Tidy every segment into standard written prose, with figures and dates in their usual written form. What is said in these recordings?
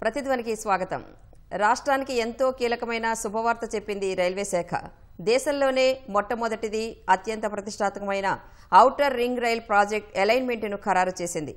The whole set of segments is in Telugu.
ప్రతిధ్వనికి స్వాగతం. రాష్ట్రానికి ఎంతో కీలకమైన శుభవార్త చెప్పింది రైల్వే శాఖ. దేశంలోనే మొట్టమొదటిది అత్యంత ప్రతిష్టాత్మకమైన ఔటర్ రింగ్ రైల్ ప్రాజెక్ట్ అలైన్మెంట్ను ఖరారు చేసింది.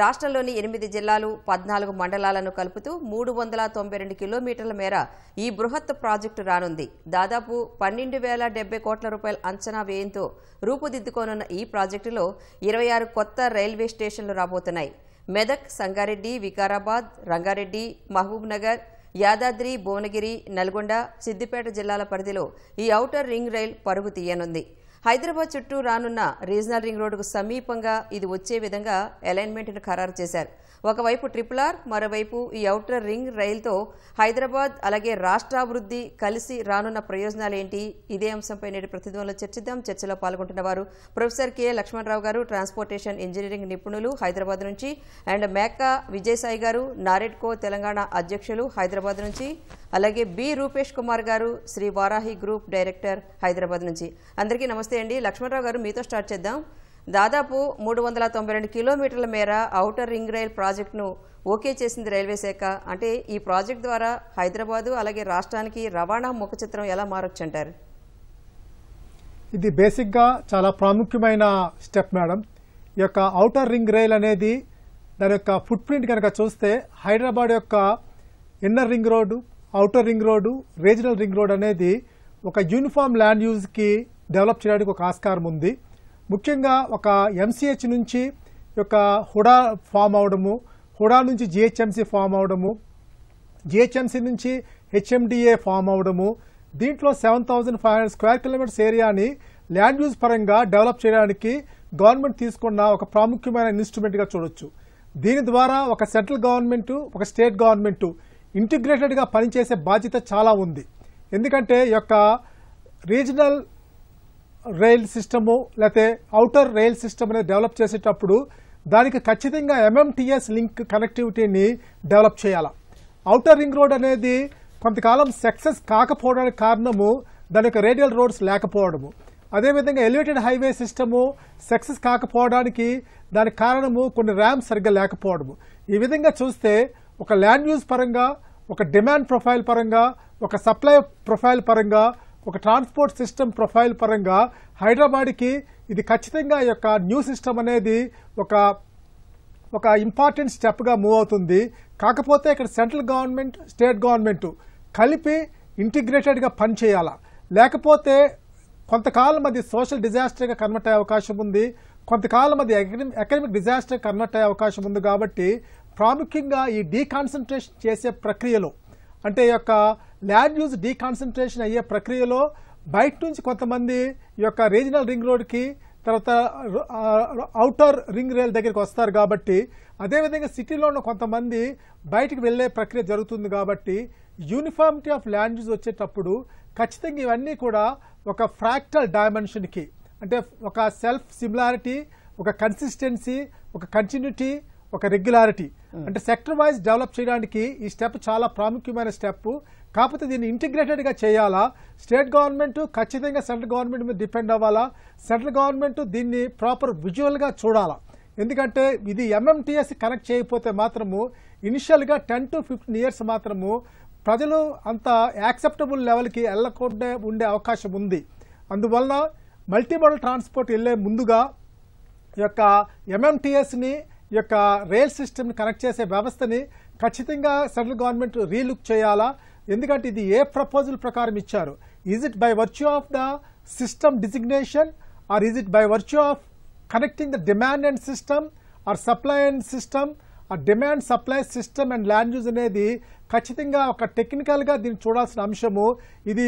రాష్ట్రంలోని 8 జిల్లాలు 14 మండలాలను కలుపుతూ 392 కిలోమీటర్ల మేర ఈ బృహత్ ప్రాజెక్టు రానుంది. దాదాపు 12,070 కోట్ల రూపాయల అంచనా వ్యయంతో రూపుదిద్దుకోనున్న ఈ ప్రాజెక్టులో 26 కొత్త రైల్వే స్టేషన్లు రాబోతున్నాయి. మెదక్, సంగారెడ్డి, వికారాబాద్, రంగారెడ్డి, మహబూబ్ నగర్, యాదాద్రి, భువనగిరి, నల్గొండ, సిద్దిపేట జిల్లాల పరిధిలో ఈ ఔటర్ రింగ్ రైల్ పరుగు తీయనుంది. హైదరాబాద్ చుట్టూ రానున్న రీజనల్ రింగ్ రోడ్డుకు సమీపంగా ఇది వచ్చే విధంగా అలైన్మెంట్ను ఖరారు చేశారు. ఒకవైపు RRR, మరోవైపు ఈ ఔటర్ రింగ్ రైల్తో హైదరాబాద్ అలాగే రాష్ట్రాభివృద్ధి కలిసి రానున్న ప్రయోజనాలేంటి? ఇదే అంశంపై నేటి ప్రతిధ్వనిలో చర్చిద్దాం. చర్చలో పాల్గొంటున్న వారు ప్రొఫెసర్ కె లక్ష్మణరావు గారు, ట్రాన్స్పోర్టేషన్ ఇంజనీరింగ్ నిపుణులు, హైదరాబాద్ నుంచి, అండ్ మేకా విజయసాయి గారు, నారెడ్కో తెలంగాణ అధ్యక్షులు, హైదరాబాద్ నుంచి, అలాగే బి రూపేష్ కుమార్ గారు, శ్రీ వారాహి గ్రూప్ డైరెక్టర్, హైదరాబాద్ నుంచి. అందరికీ నమస్తే అండి. లక్ష్మణరావు గారు, మీతో స్టార్ట్ చేద్దాం. దాదాపు 392 కిలోమీటర్ల మేర ఔటర్ రింగ్ రైల్ ప్రాజెక్టును ఓకే చేసింది రైల్వే శాఖ. అంటే ఈ ప్రాజెక్ట్ ద్వారా హైదరాబాదు అలాగే రాష్ట్రానికి రవాణా ముఖ చిత్రం ఎలా మారొచ్చు అంటారు? ఇది బేసిక్గా చాలా ప్రాముఖ్యమైన స్టెప్ మేడం. ఈ యొక్క ఔటర్ రింగ్ రైల్ అనేది దాని యొక్క ఫుట్ ప్రింట్ కనుక చూస్తే హైదరాబాద్ యొక్క inner ring road, outer ring road, regional ring road అనేది ఒక యూనిఫామ్ ల్యాండ్ యూజ్కి డెవలప్ చేయడానికి ఒక ఆస్కారం ఉంది. ముఖ్యంగా ఒక MCH నుంచి యొక్క హుడా ఫామ్ అవడము, హుడా నుంచి GHMC ఫామ్ అవడము, GHMC నుంచి HMDA ఫామ్ అవడము, దీంట్లో 7,500 స్క్వేర్ కిలోమీటర్స్ ఏరియాని ల్యాండ్ యూజ్ పరంగా డెవలప్ చేయడానికి గవర్నమెంట్ తీసుకున్న ఒక ప్రాముఖ్యమైన ఇన్స్ట్రుమెంట్గా చూడొచ్చు. దీని ద్వారా ఒక సెంట్రల్ గవర్నమెంట్, ఒక స్టేట్ గవర్నమెంట్ ఇంటిగ్రేటెడ్గా పనిచేసే బాధ్యత చాలా ఉంది. ఎందుకంటే ఈ యొక్క రీజనల్ రైల్ సిస్టము లేకపోతే ఔటర్ రైల్ సిస్టమ్ అనేది డెవలప్ చేసేటప్పుడు దానికి ఖచ్చితంగా MMTS లింక్ కనెక్టివిటీని డెవలప్ చేయాలి. ఔటర్ రింగ్ రోడ్ అనేది కొంతకాలం సక్సెస్ కాకపోవడానికి కారణము దాని యొక్క రేడియల్ రోడ్స్ లేకపోవడము. అదేవిధంగా ఎలివేటెడ్ హైవే సిస్టము సక్సెస్ కాకపోవడానికి దానికి కారణము కొన్ని ర్యామ్స్ సరిగ్గా లేకపోవడము. ఈ విధంగా చూస్తే ఒక ల్యాండ్ యూజ్ పరంగా, ఒక డిమాండ్ ప్రొఫైల్ పరంగా, ఒక సప్లై ప్రొఫైల్ పరంగా, ఒక ట్రాన్స్పోర్ట్ సిస్టమ్ ప్రొఫైల్ పరంగా హైదరాబాద్కి ఇది ఖచ్చితంగా ఈ యొక్క న్యూ సిస్టమ్ అనేది ఒక ఇంపార్టెంట్ స్టెప్గా మూవ్ అవుతుంది. కాకపోతే ఇక్కడ సెంట్రల్ గవర్నమెంట్, స్టేట్ గవర్నమెంట్ కలిపి ఇంటిగ్రేటెడ్గా పనిచేయాలా, లేకపోతే కొంతకాలం అది సోషల్ డిజాస్టర్గా కన్వర్ట్ అయ్యే అవకాశం ఉంది, కొంతకాలం అది ఎకనమిక్ డిజాస్టర్ కన్వర్ట్ అయ్యే అవకాశం ఉంది. కాబట్టి ప్రాముఖ్యంగా ఈ డీకాన్సన్ట్రేషన్ చేసే ప్రక్రియలో, అంటే ఈ యొక్క ల్యాండ్ యూజ్ డీకాన్సన్ట్రేషన్ అయ్యే ప్రక్రియలో బయట నుంచి కొంతమంది ఈ యొక్క రీజనల్ రింగ్ రోడ్కి, తర్వాత ఔటర్ రింగ్ రైల్ దగ్గరికి వస్తారు. కాబట్టి అదేవిధంగా సిటీలో ఉన్న కొంతమంది బయటికి వెళ్లే ప్రక్రియ జరుగుతుంది. కాబట్టి యూనిఫామిటీ ఆఫ్ ల్యాండ్ యూజ్ వచ్చేటప్పుడు ఖచ్చితంగా ఇవన్నీ కూడా ఒక ఫ్రాక్టల్ డైమెన్షన్కి, అంటే ఒక సెల్ఫ్ సిమిలారిటీ, ఒక కన్సిస్టెన్సీ, ఒక కంటిన్యూటీ, ఒక రెగ్యులారిటీ, అంటే సెక్టర్ వైజ్ డెవలప్ చేయడానికి ఈ స్టెప్ చాలా ప్రాముఖ్యమైన స్టెప్. కాకపోతే దీన్ని ఇంటిగ్రేటెడ్గా చేయాలా, స్టేట్ గవర్నమెంట్ ఖచ్చితంగా సెంట్రల్ గవర్నమెంట్ మీద డిపెండ్ అవ్వాలా, సెంట్రల్ గవర్నమెంట్ దీన్ని ప్రాపర్ విజువల్గా చూడాలా. ఎందుకంటే ఇది MMTS కనెక్ట్ చేయకపోతే మాత్రము ఇనిషియల్గా 10 to 15 years మాత్రము ప్రజలు అంత యాక్సెప్టబుల్ లెవెల్కి వెళ్లకుండా ఉండే అవకాశం ఉంది. అందువలన మల్టీమోడల్ ట్రాన్స్పోర్ట్ వెళ్లే ముందుగా ఈ యొక్క MMTSని, ఈ యొక్క రైల్ సిస్టమ్ని కనెక్ట్ చేసే వ్యవస్థని ఖచ్చితంగా సెంట్రల్ గవర్నమెంట్ రీలుక్ చేయాలా. ఎందుకంటే ఇది ఏ ప్రపోజల్ ప్రకారం ఇచ్చారు? Is it by virtue of the system designation, or is it by virtue of connecting the demand and system, or supply and system, ఆ demand supply system and land use అనేది ఖచ్చితంగా ఒక టెక్నికల్గా దీన్ని చూడాల్సిన అంశము. ఇది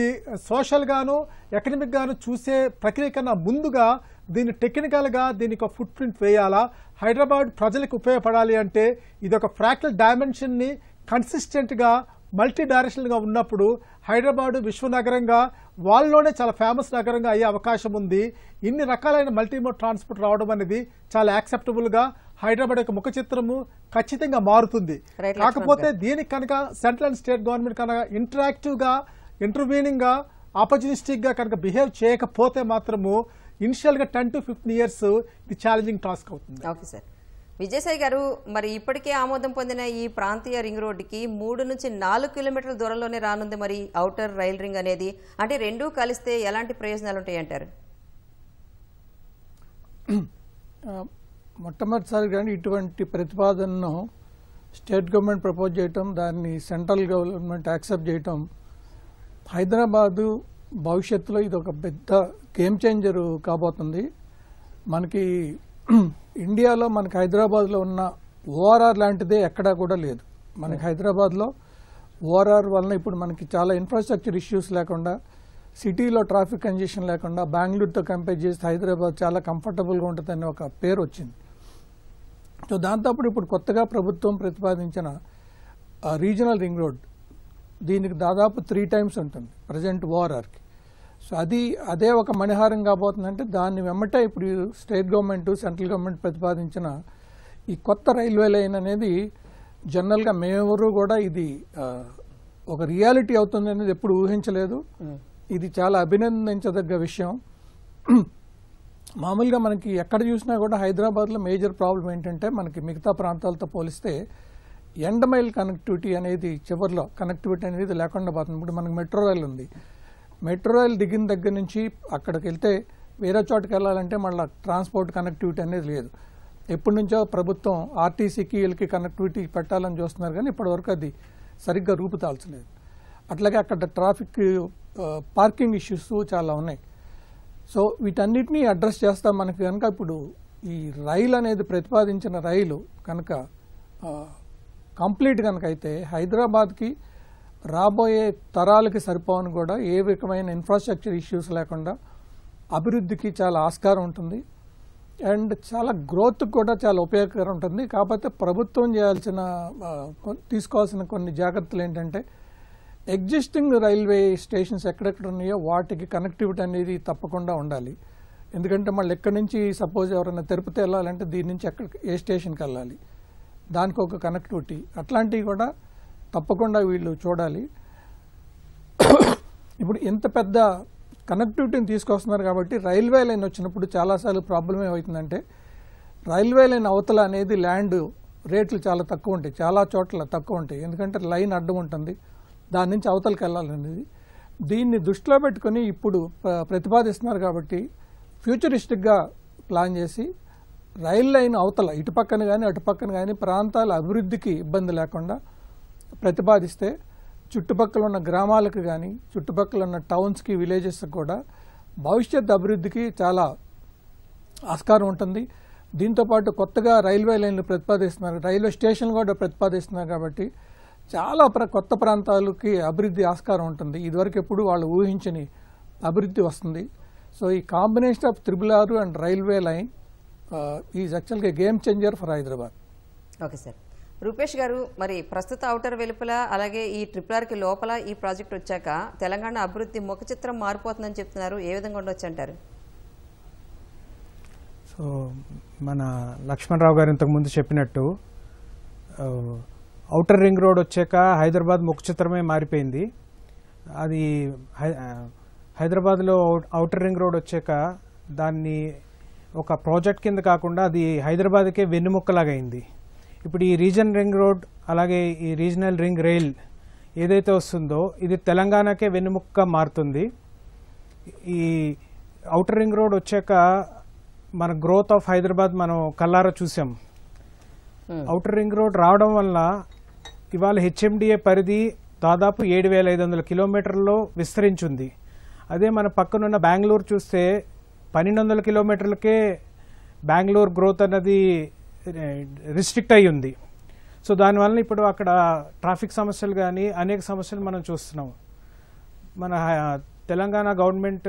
సోషల్ గాను ఎకనమిక్ గాను చూసే ప్రక్రియ కన్నా ముందుగా దీన్ని టెక్నికల్గా దీనికి ఒక ఫుట్ ప్రింట్ వేయాలా. హైదరాబాద్ ప్రజలకు ఉపయోగపడాలి అంటే ఇది ఒక ఫ్రాక్టల్ డైమెన్షన్ని కన్సిస్టెంట్గా మల్టీ డైరెక్షనల్గా ఉన్నప్పుడు హైదరాబాద్ విశ్వనగరంగా, వాళ్ళలోనే చాలా ఫేమస్ నగరంగా అయ్యే అవకాశం ఉంది. ఇన్ని రకాలైన మల్టీమోడ్ ట్రాన్స్పోర్ట్ రావడం అనేది చాలా యాక్సెప్టబుల్గా హైదరాబాద్ యొక్క ముఖ చిత్రము ఖచ్చితంగా మారుతుంది. కాకపోతే దీనికి కనుక సెంట్రల్ అండ్ స్టేట్ గవర్నమెంట్ కనుక ఇంటరాక్టివ్గా, ఇంటర్వీనింగ్గా, ఆపర్చునిస్టిక్గా కనుక బిహేవ్ చేయకపోతే మాత్రము ఇనిషియల్గా 10 to 15 years ఇది ఛాలెంజింగ్ టాస్క్ అవుతుంది. Okay sir. విజయసాయి గారు, మరి ఇప్పటికే ఆమోదం పొందిన ఈ ప్రాంతీయ రింగ్ రోడ్డుకి 3 నుంచి 4 కిలోమీటర్ల దూరంలోనే రానుంది మరి ఔటర్ రైల్ రింగ్ అనేది. అంటే రెండూ కలిస్తే ఎలాంటి ప్రయోజనాలు ఉంటాయంటారు? మొట్టమొదటిసారిగా ఇటువంటి ప్రతిపాదనను స్టేట్ గవర్నమెంట్ ప్రపోజ్ చేయటం, దాన్ని సెంట్రల్ గవర్నమెంట్ యాక్సెప్ట్ చేయటం, హైదరాబాదు భవిష్యత్తులో ఇది ఒక పెద్ద గేమ్ చేంజర్ కాబోతుంది. మనకి ఇండియాలో మనకి హైదరాబాద్లో ఉన్న ఓఆర్ఆర్ లాంటిదే ఎక్కడా కూడా లేదు. మనకి హైదరాబాద్లో ఓఆర్ఆర్ వలన ఇప్పుడు మనకి చాలా ఇన్ఫ్రాస్ట్రక్చర్ ఇష్యూస్ లేకుండా, సిటీలో ట్రాఫిక్ కంజెషన్ లేకుండా బెంగళూరుతో కంపేర్ చేస్తే హైదరాబాద్ చాలా కంఫర్టబుల్గా ఉంటుందని ఒక పేరు వచ్చింది. సో దాంతోపాటు ఇప్పుడు కొత్తగా ప్రభుత్వం ప్రతిపాదించిన రీజనల్ రింగ్ రోడ్, దీనికి దాదాపు 3 times ఉంటుంది ప్రజెంట్ ఓఆర్ఆర్కి. సో అదే ఒక మణిహారం కాబోతుందంటే దాన్ని వెమ్మటే ఇప్పుడు స్టేట్ గవర్నమెంట్, సెంట్రల్ గవర్నమెంట్ ప్రతిపాదించిన ఈ కొత్త రైల్వే లైన్ అనేది జనరల్గా మేమెవరూ కూడా ఇది ఒక రియాలిటీ అవుతుంది అనేది ఎప్పుడు ఊహించలేదు. ఇది చాలా అభినందించదగ్గ విషయం. మామూలుగా మనకి ఎక్కడ చూసినా కూడా హైదరాబాద్లో మేజర్ ప్రాబ్లం ఏంటంటే మనకి మిగతా ప్రాంతాలతో పోలిస్తే ఎండ్ మైల్ కనెక్టివిటీ అనేది, చివరిలో కనెక్టివిటీ అనేది లేకుండా పోతుంది. ఇప్పుడు మనకి మెట్రో రైల్ ఉంది. మెట్రో రైల్ దిగిన దగ్గర నుంచి అక్కడికి వెళ్తే వేరే చోటుకి వెళ్ళాలంటే మళ్ళీ ట్రాన్స్పోర్ట్ కనెక్టివిటీ అనేది లేదు. ఎప్పటి నుంచో ప్రభుత్వం ఆర్టీసీకి వీళ్ళకి కనెక్టివిటీ పెట్టాలని చూస్తున్నారు, కానీ ఇప్పటివరకు అది సరిగ్గా రూపుదాల్చలేదు. అట్లాగే అక్కడ ట్రాఫిక్, పార్కింగ్ ఇష్యూస్ చాలా ఉన్నాయి. సో వీటన్నిటినీ అడ్రస్ చేస్తాం. మనకి కనుక ఇప్పుడు ఈ రైలు అనేది ప్రతిపాదించిన రైలు కనుక కంప్లీట్ కనుక అయితే హైదరాబాద్కి రాబోయే తరాలకి సరిపోవని కూడా ఏ రకమైన ఇన్ఫ్రాస్ట్రక్చర్ ఇష్యూస్ లేకుండా అభివృద్ధికి చాలా ఆస్కారం ఉంటుంది. అండ్ చాలా గ్రోత్కి కూడా చాలా ఉపయోగకరం ఉంటుంది. కాకపోతే ప్రభుత్వం తీసుకోవాల్సిన కొన్ని జాగ్రత్తలు ఏంటంటే, ఎగ్జిస్టింగ్ రైల్వే స్టేషన్స్ ఎక్కడెక్కడ ఉన్నాయో వాటికి కనెక్టివిటీ అనేది తప్పకుండా ఉండాలి. ఎందుకంటే మళ్ళీ ఎక్కడి నుంచి సపోజ్ ఎవరైనా తిరుపతి వెళ్ళాలంటే దీని నుంచి ఏ స్టేషన్కి వెళ్ళాలి, దానికి ఒక కనెక్టివిటీ, అట్లాంటివి కూడా తప్పకుండా వీళ్ళు చూడాలి. ఇప్పుడు ఇంత పెద్ద కనెక్టివిటీని తీసుకొస్తున్నారు కాబట్టి రైల్వే లైన్ వచ్చినప్పుడు చాలాసార్లు ప్రాబ్లం ఏమవుతుందంటే, రైల్వే లైన్ అవతల అనేది ల్యాండ్ రేట్లు చాలా తక్కువ ఉంటాయి, చాలా చోట్ల తక్కువ ఉంటాయి. ఎందుకంటే లైన్ అడ్డం ఉంటుంది, దాని నుంచి అవతలకి వెళ్ళాలనేది. దీన్ని దృష్టిలో పెట్టుకుని ఇప్పుడు ప్రతిపాదిస్తున్నారు కాబట్టి ఫ్యూచరిస్టిక్గా ప్లాన్ చేసి రైల్ లైన్ అవతల ఇటుపక్కన కానీ అటుపక్కన కానీ ప్రాంతాల అభివృద్ధికి ఇబ్బంది లేకుండా ప్రతిపాదిస్తే చుట్టుపక్కల ఉన్న గ్రామాలకు కానీ చుట్టుపక్కల ఉన్న టౌన్స్కి, విలేజెస్కి కూడా భవిష్యత్ అభివృద్ధికి చాలా ఆస్కారం ఉంటుంది. దీంతోపాటు కొత్తగా రైల్వే లైన్లు ప్రతిపాదిస్తున్నారు, రైల్వే స్టేషన్లు కూడా ప్రతిపాదిస్తున్నారు కాబట్టి చాలా కొత్త ప్రాంతాలకి అభివృద్ధి ఆస్కారం ఉంటుంది. ఇదివరకు ఎప్పుడు వాళ్ళు ఊహించని అభివృద్ధి వస్తుంది. సో ఈ combination of RRR and railway line is యాక్చువల్గా game changer for Hyderabad. Okay sir. Rupesh garu, మరి ప్రస్తుత ఔటర్ వెలుపల అలాగే ఈ RRRకి లోపల ఈ ప్రాజెక్ట్ వచ్చాక తెలంగాణ అభివృద్ధి ముఖ చిత్రం మారిపోతుందని చెప్తున్నారు. ఏ విధంగా ఉండొచ్చు అంటారు? సో మన లక్ష్మణరావు గారు ఇంతకుముందు చెప్పినట్టు ఔటర్ రింగ్ రోడ్ వచ్చాక హైదరాబాద్ ముఖ చిత్రమే మారిపోయింది. అది హైదరాబాద్లో ఔటర్ రింగ్ రోడ్ వచ్చాక దాన్ని ఒక ప్రాజెక్ట్ కింద కాకుండా అది హైదరాబాద్కే వెన్నుముక్కలాగా అయింది. ఇప్పుడు ఈ రీజన్ రింగ్ రోడ్ అలాగే ఈ రీజనల్ రింగ్ రైల్ ఏదైతే వస్తుందో ఇది తెలంగాణకే వెన్నుముక్క మారుతుంది. ఈ ఔటర్ రింగ్ రోడ్ వచ్చాక మన గ్రోత్ ఆఫ్ హైదరాబాద్ మనం కల్లారా చూసాం. ఔటర్ రింగ్ రోడ్ రావడం వల్ల ఇవాళ HMDA పరిధి దాదాపు 7,500 కిలోమీటర్లలో విస్తరించింది. అదే మన పక్కనున్న బెంగళూరు చూస్తే 1,200 కిలోమీటర్లకే బెంగళూరు గ్రోత్ అన్నది రిస్ట్రిక్ట్ అయి ఉంది. సో దానివల్ల ఇప్పుడు అక్కడ ట్రాఫిక్ సమస్యలు కానీ అనేక సమస్యలు మనం చూస్తున్నాం. మన తెలంగాణ గవర్నమెంట్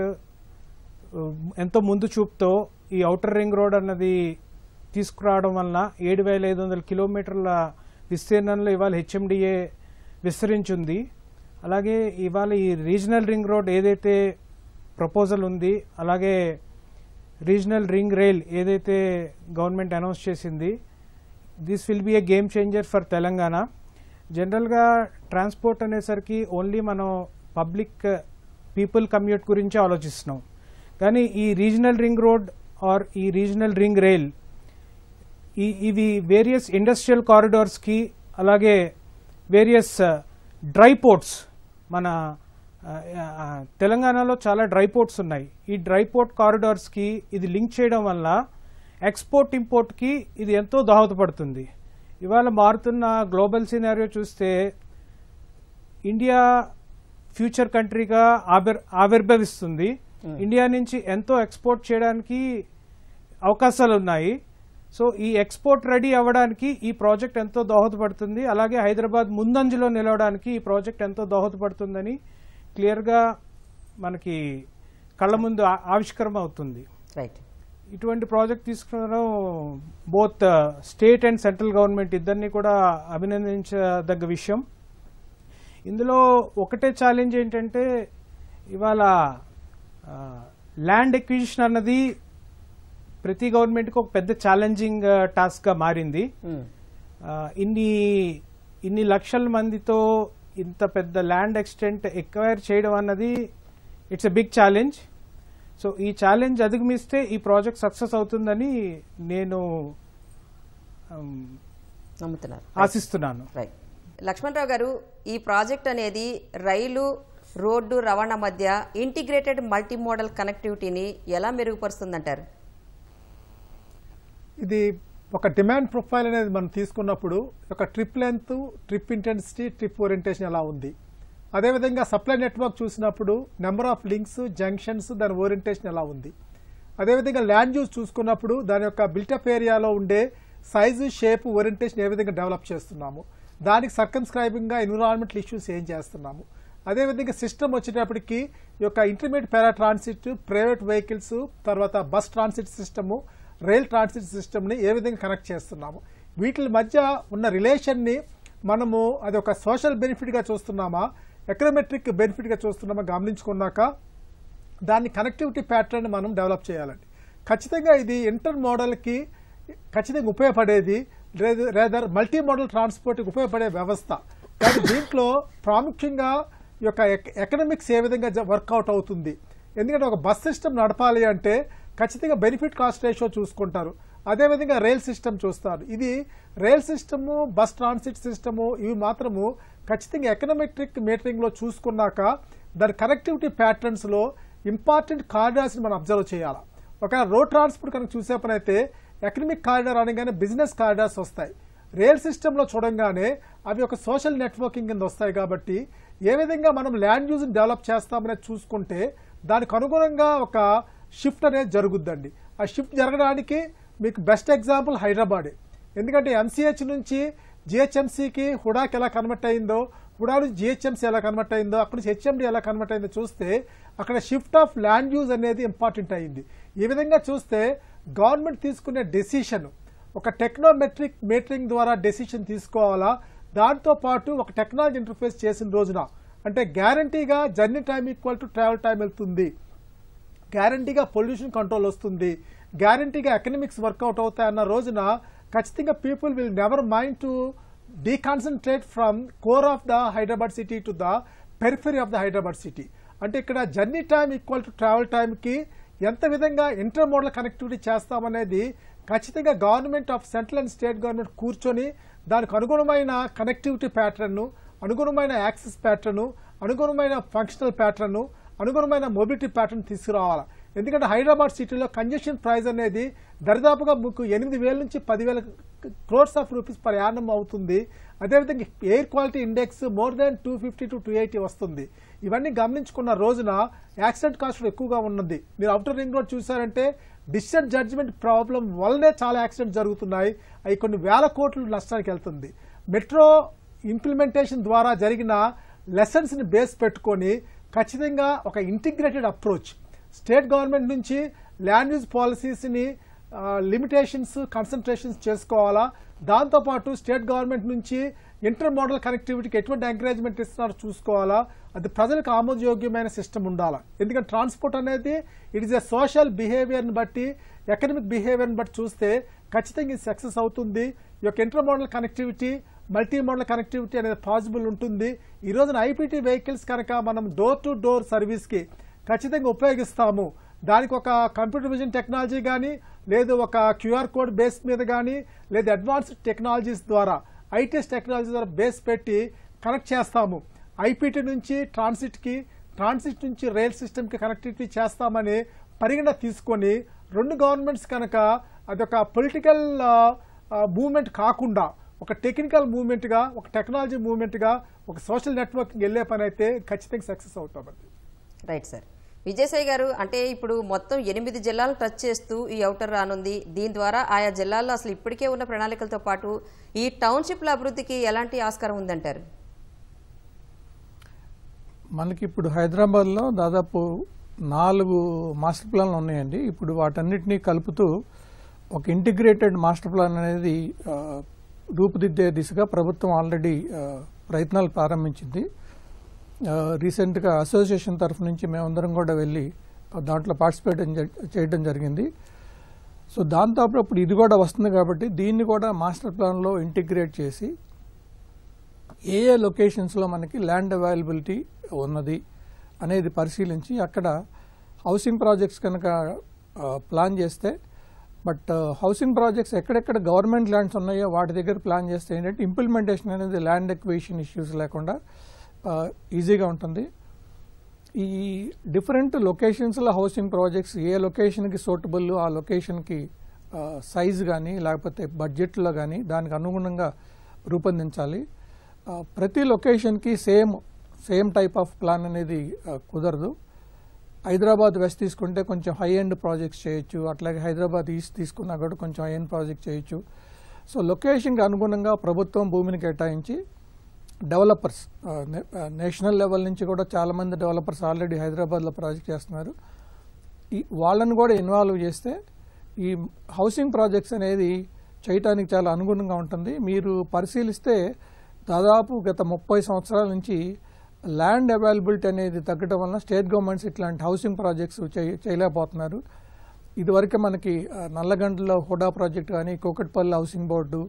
ఎంతో ముందు చూపుతో ఈ ఔటర్ రింగ్ రోడ్ అన్నది తీసుకురావడం వలన 7,500 కిలోమీటర్ల విస్తీర్ణంలో ఇవాళ HMDA విస్తరించింది. అలాగే ఇవాళ ఈ రీజనల్ రింగ్ రోడ్ ఏదైతే ప్రపోజల్ ఉంది, అలాగే రీజనల్ రింగ్ రైల్ ఏదైతే గవర్నమెంట్ అనౌన్స్ చేసింది, this will be A game changer for Telangana. జనరల్గా ట్రాన్స్పోర్ట్ అనేసరికి ఓన్లీ మనం పబ్లిక్ పీపుల్ కమ్యూట్ గురించి ఆలోచిస్తున్నాం. కానీ ఈ రీజనల్ రింగ్ రోడ్ ఆర్ ఈ రీజనల్ రింగ్ రైల్ ఇవి వేరియస్ ఇండస్ట్రియల్ కారిడార్స్కి అలాగే వేరియస్ డ్రై పోర్ట్స్, మన తెలంగాణలో చాలా డ్రై పోర్ట్స్ ఉన్నాయి. ఈ డ్రై పోర్ట్ కారిడార్స్కి ఇది లింక్ చేయడం వల్ల ఎక్స్పోర్ట్ ఇంపోర్ట్కి ఇది ఎంతో దోహదపడుతుంది. ఇవాళ మారుతున్న గ్లోబల్ సినారియో చూస్తే ఇండియా ఫ్యూచర్ కంట్రీగా ఆవిర్భవిస్తుంది. ఇండియా నుంచి ఎంతో ఎక్స్పోర్ట్ చేయడానికి అవకాశాలు ఉన్నాయి. సో ఈ ఎక్స్పోర్ట్ రెడీ అవ్వడానికి ఈ ప్రాజెక్ట్ ఎంతో దోహదపడుతుంది. అలాగే హైదరాబాద్ ముందంజలో నిలవడానికి ఈ ప్రాజెక్ట్ ఎంతో దోహదపడుతుందని క్లియర్గా మనకి కళ్ళ ముందు ఆవిష్కరణ అవుతుంది. రైట్. ఇటువంటి ప్రాజెక్ట్ తీసుకురావడం both state and central government ఇద్దరిని కూడా అభినందించదగ్గ విషయం. ఇందులో ఒకటే ఛాలెంజ్ ఏంటంటే ఇవాళ ల్యాండ్ ఎక్విజిషన్ అన్నది ప్రతి గవర్నమెంట్కి ఒక పెద్ద ఛాలెంజింగ్ టాస్క్గా మారింది. ఇన్ని లక్షల మందితో ఇంత పెద్ద ల్యాండ్ ఎక్స్టెంట్ ఎక్వైర్ చేయడం అన్నది it's a big challenge. So ఈ ఛాలెంజ్ అధిగమిస్తే ఈ ప్రాజెక్ట్ సక్సెస్ అవుతుందని నేను నమ్ముతున్నారు, ఆశిస్తున్నాను. రైట్. లక్ష్మణరావు గారు, ఈ ప్రాజెక్ట్ అనేది రైలు రోడ్డు రవాణా మధ్య ఇంటిగ్రేటెడ్ మల్టీ మోడల్ కనెక్టివిటీని ఎలా మెరుగుపరుస్తుందంటారు? ఇది ఒక డిమాండ్ ప్రొఫైల్ అనేది మనం తీసుకున్నప్పుడు ఒక trip length, trip intensity, trip orientation ఎలా ఉంది, అదేవిధంగా సప్లై నెట్వర్క్ చూసినప్పుడు నెంబర్ ఆఫ్ లింక్స్, జంక్షన్స్, దాని ఓరియంటేషన్ ఎలా ఉంది, అదేవిధంగా ల్యాండ్ యూజ్ చూసుకున్నప్పుడు దాని యొక్క బిల్టప్ ఏరియాలో ఉండే సైజు, షేప్, ఓరియంటేషన్ ఏ విధంగా డెవలప్ చేస్తున్నాము, దానికి సర్కమ్స్క్రైబింగ్గా ఎన్విరాన్మెంటల్ ఇష్యూస్ ఏం చేస్తున్నాము, అదేవిధంగా సిస్టమ్ వచ్చేటప్పటికి ఈ యొక్క ఇంటర్మీడియట్ పారా ట్రాన్సిట్, ప్రైవేట్ వెహికల్స్, తర్వాత bus transit system, rail transit సిస్టమ్ని ఏ విధంగా కనెక్ట్ చేస్తున్నాము, వీటి మధ్య ఉన్న రిలేషన్ని మనము అది ఒక సోషల్ బెనిఫిట్గా చూస్తున్నామా, ఎకనామెట్రిక్ బెనిఫిట్గా చూస్తున్నామా గమనించుకున్నాక దాన్ని కనెక్టివిటీ ప్యాటర్న్ మనం డెవలప్ చేయాలండి. ఖచ్చితంగా ఇది ఇంటర్ మోడల్కి ఖచ్చితంగా ఉపయోగపడేది, రేదర్ మల్టీ మోడల్ ట్రాన్స్పోర్ట్కి ఉపయోగపడే వ్యవస్థ. కానీ దీంట్లో ప్రాముఖ్యంగా ఈ యొక్క ఎకనామిక్స్ ఏ విధంగా వర్కౌట్ అవుతుంది, ఎందుకంటే ఒక బస్ సిస్టమ్ నడపాలి అంటే ఖచ్చితంగా బెనిఫిట్ కాస్ట్ రేషియో చూసుకుంటారు, అదేవిధంగా రైల్ సిస్టమ్ చూస్తారు. ఇది rail system, bus transit system ఇవి మాత్రము ఖచ్చితంగా ఎకనామెట్రిక్ మీటరింగ్లో చూసుకున్నాక దాని కనెక్టివిటీ ప్యాటర్న్స్లో ఇంపార్టెంట్ కారిడార్స్ని మనం అబ్జర్వ్ చేయాలి. ఒక రోడ్ ట్రాన్స్పోర్ట్ కనుక చూసే పని అయితే ఎకనామిక్ కారిడార్ అనగానే బిజినెస్ కారిడార్స్ వస్తాయి, రైల్ సిస్టంలో చూడంగానే అవి ఒక సోషల్ నెట్వర్కింగ్ కింద వస్తాయి. కాబట్టి ఏ విధంగా మనం ల్యాండ్ యూజ్ని డెవలప్ చేస్తామనేది చూసుకుంటే దానికి అనుగుణంగా ఒక షిఫ్ట్ అనేది జరుగుద్దండి. ఆ షిఫ్ట్ జరగడానికి మీకు బెస్ట్ ఎగ్జాంపుల్ హైదరాబాదే. ఎందుకంటే ఎంసీహెచ్ నుంచి జిహెచ్ఎంసీకి హుడాకి ఎలా కన్వర్ట్ అయిందో, హుడా నుంచి జిహెచ్ఎంసీ ఎలా కన్వర్ట్ అయిందో, అక్కడి నుంచి హెచ్ఎండి ఎలా కన్వర్ట్ అయిందో చూస్తే అక్కడ షిఫ్ట్ ఆఫ్ ల్యాండ్ యూజ్ అనేది ఇంపార్టెంట్ అయింది. ఈ విధంగా చూస్తే గవర్నమెంట్ తీసుకునే డెసిషన్ ఒక టెక్నోమెట్రిక్ మీటరింగ్ ద్వారా డెసిషన్ తీసుకోవాలా, దాంతోపాటు ఒక టెక్నాలజీ ఇంటర్ఫేస్ చేసిన రోజున అంటే గ్యారంటీగా journey time equal to travel time వెళ్తుంది, గ్యారంటీగా పొల్యూషన్ కంట్రోల్ వస్తుంది, గ్యారంటీగా ఎకనామిక్స్ వర్కౌట్ అవుతాయన్న రోజున ఖచ్చితంగా people will never mind to deconcentrate from core of the Hyderabad city to the periphery of the Hyderabad city. అంటే ఇక్కడ journey time equal to travel టైంకి ఎంత విధంగా ఇంటర్ మోడల్ కనెక్టివిటీ చేస్తామనేది ఖచ్చితంగా government of central and state government కూర్చొని దానికి అనుగుణమైన కనెక్టివిటీ ప్యాటర్న్, అనుగుణమైన యాక్సెస్ ప్యాటర్న్, అనుగుణమైన ఫంక్షనల్ ప్యాటర్న్, అనుగుణమైన మొబిలిటీ ప్యాటర్న్ తీసుకురావాలి. ఎందుకంటే హైదరాబాద్ సిటీలో కంజెషన్ ప్రైస్ అనేది దరిదాపుగా మీకు 8,000 నుంచి 10,000 crores of rupees per annum అవుతుంది. అదేవిధంగా air quality index more than 250 to 280 వస్తుంది. ఇవన్నీ గమనించుకున్న రోజున యాక్సిడెంట్ కాస్ట్ ఎక్కువగా ఉన్నది. మీరు అవుటర్ రింగ్ రోడ్ చూసారంటే డిసిషన్ జడ్జిమెంట్ ప్రాబ్లం వల్లనే చాలా యాక్సిడెంట్ జరుగుతున్నాయి, అవి కొన్ని వేల కోట్ల నష్టానికి వెళ్తుంది. మెట్రో ఇంప్లిమెంటేషన్ ద్వారా జరిగిన లెసన్స్ ని బేస్ పెట్టుకొని ఖచ్చితంగా ఒక ఇంటిగ్రేటెడ్ అప్రోచ్ స్టేట్ గవర్నమెంట్ నుంచి ల్యాండ్ యూజ్ పాలసీస్ని లిమిటేషన్స్, కన్సంట్రేషన్స్ చేసుకోవాలా, దాంతోపాటు స్టేట్ గవర్నమెంట్ నుంచి ఇంటర్ మోడల్ కనెక్టివిటీకి ఎటువంటి ఎంకరేజ్మెంట్ ఇస్తున్నారో చూసుకోవాలా, అది ప్రజలకు ఆమోదయోగ్యమైన సిస్టమ్ ఉండాలా. ఎందుకంటే ట్రాన్స్పోర్ట్ అనేది ఇట్ ఈస్ ఎ సోషల్ బిహేవియర్ని బట్టి, ఎకనామిక్ బిహేవియర్ని బట్టి చూస్తే ఖచ్చితంగా ఇది సక్సెస్ అవుతుంది. ఈ యొక్క inter model connectivity, multi modal connectivity అనేది పాసిబుల్ ఉంటుంది. ఈ రోజున ఐపీటీ వెహికల్స్ కనుక మనం డోర్ టు డోర్ సర్వీస్కి ఖచ్చితంగా ఉపయోగిస్తాము, దానికి ఒక కంప్యూటర్ విజన్ టెక్నాలజీ కానీ, లేదు ఒక క్యూఆర్ కోడ్ బేస్ మీద కానీ, లేదా అడ్వాన్స్డ్ టెక్నాలజీస్ ద్వారా ఐటీఎస్ టెక్నాలజీ ద్వారా బేస్ పెట్టి కనెక్ట్ చేస్తాము. ఐపీటీ నుంచి ట్రాన్సిట్కి, ట్రాన్సిట్ నుంచి రైల్ సిస్టమ్కి కనెక్టివిటీ చేస్తామని పరిగణ తీసుకొని రెండు గవర్నమెంట్స్ కనుక అదొక పొలిటికల్ మూవ్మెంట్ కాకుండా ఒక టెక్నికల్ మూవ్మెంట్గా, ఒక టెక్నాలజీ మూవ్మెంట్గా, ఒక సోషల్ నెట్వర్కింగ్ వెళ్ళే పని అయితే ఖచ్చితంగా సక్సెస్ అవుతామండి. Right sir. విజయసాయి గారు, అంటే ఇప్పుడు మొత్తం 8 జిల్లాలను టచ్ చేస్తూ ఈ ఔటర్ రానుంది. దీని ద్వారా ఆయా జిల్లాల్లో అసలు ఇప్పటికే ఉన్న ప్రణాళికలతో పాటు ఈ టౌన్షిప్ల అభివృద్ధికి ఎలాంటి ఆస్కారం ఉందంటారు? మనకి ఇప్పుడు హైదరాబాద్లో దాదాపు 4 మాస్టర్ ప్లాన్లు ఉన్నాయండి. ఇప్పుడు వాటన్నిటినీ కలుపుతూ ఒక ఇంటిగ్రేటెడ్ మాస్టర్ ప్లాన్ అనేది రూపుదిద్దే దిశగా ప్రభుత్వం ఆల్రెడీ ప్రయత్నాలు ప్రారంభించింది. రీసెంట్గా అసోసియేషన్ తరఫు నుంచి మేమందరం కూడా వెళ్ళి దాంట్లో పార్టిసిపేట్ చేయడం జరిగింది. సో దాంతో ఇప్పుడు ఇది కూడా వస్తుంది కాబట్టి దీన్ని కూడా మాస్టర్ ప్లాన్లో ఇంటిగ్రేట్ చేసి ఏ ఏ లొకేషన్స్లో మనకి ల్యాండ్ అవైలబిలిటీ ఉన్నది అనేది పరిశీలించి అక్కడ హౌసింగ్ ప్రాజెక్ట్స్ కనుక ప్లాన్ చేస్తే, బట్ హౌసింగ్ ప్రాజెక్ట్స్ ఎక్కడెక్కడ గవర్నమెంట్ ల్యాండ్స్ ఉన్నాయో వాటి దగ్గర ప్లాన్ చేస్తే ఏంటంటే ఇంప్లిమెంటేషన్ అనేది ల్యాండ్ ఎక్విజిషన్ ఇష్యూస్ లేకుండా ఈజీగా ఉంటుంది. ఈ డిఫరెంట్ లొకేషన్స్లో హౌసింగ్ ప్రాజెక్ట్స్ ఏ లొకేషన్కి సూటబుల్, ఆ లొకేషన్కి సైజ్ కానీ లేకపోతే బడ్జెట్లో కానీ దానికి అనుగుణంగా రూపొందించాలి. ప్రతి లొకేషన్కి సేమ్ టైప్ ఆఫ్ ప్లాన్ అనేది కుదరదు. హైదరాబాద్ వెస్ట్ తీసుకుంటే కొంచెం హై ఎండ్ ప్రాజెక్ట్స్ చేయొచ్చు, అట్లాగే హైదరాబాద్ ఈస్ట్ తీసుకున్నా కూడా కొంచెం హై ఎండ్ ప్రాజెక్ట్ చేయొచ్చు. సో లొకేషన్కి అనుగుణంగా ప్రభుత్వం భూమిని కేటాయించి డెవలపర్స్, నేషనల్ లెవెల్ నుంచి కూడా చాలామంది డెవలపర్స్ ఆల్రెడీ హైదరాబాద్లో ప్రాజెక్ట్ చేస్తున్నారు. వాళ్ళని కూడా ఇన్వాల్వ్ చేస్తే ఈ హౌసింగ్ ప్రాజెక్ట్స్ అనేది చేయటానికి చాలా అనుగుణంగా ఉంటుంది. మీరు పరిశీలిస్తే దాదాపు గత 30 సంవత్సరాల నుంచి ల్యాండ్ అవైలబిలిటీ అనేది తగ్గడం వలన స్టేట్ గవర్నమెంట్స్ ఇట్లాంటి హౌసింగ్ ప్రాజెక్ట్స్ చేయలేకపోతున్నారు. ఇదివరకే మనకి నల్లగండ్లలో హుడా ప్రాజెక్ట్ కానీ, కూకట్పల్లి హౌసింగ్ బోర్డు,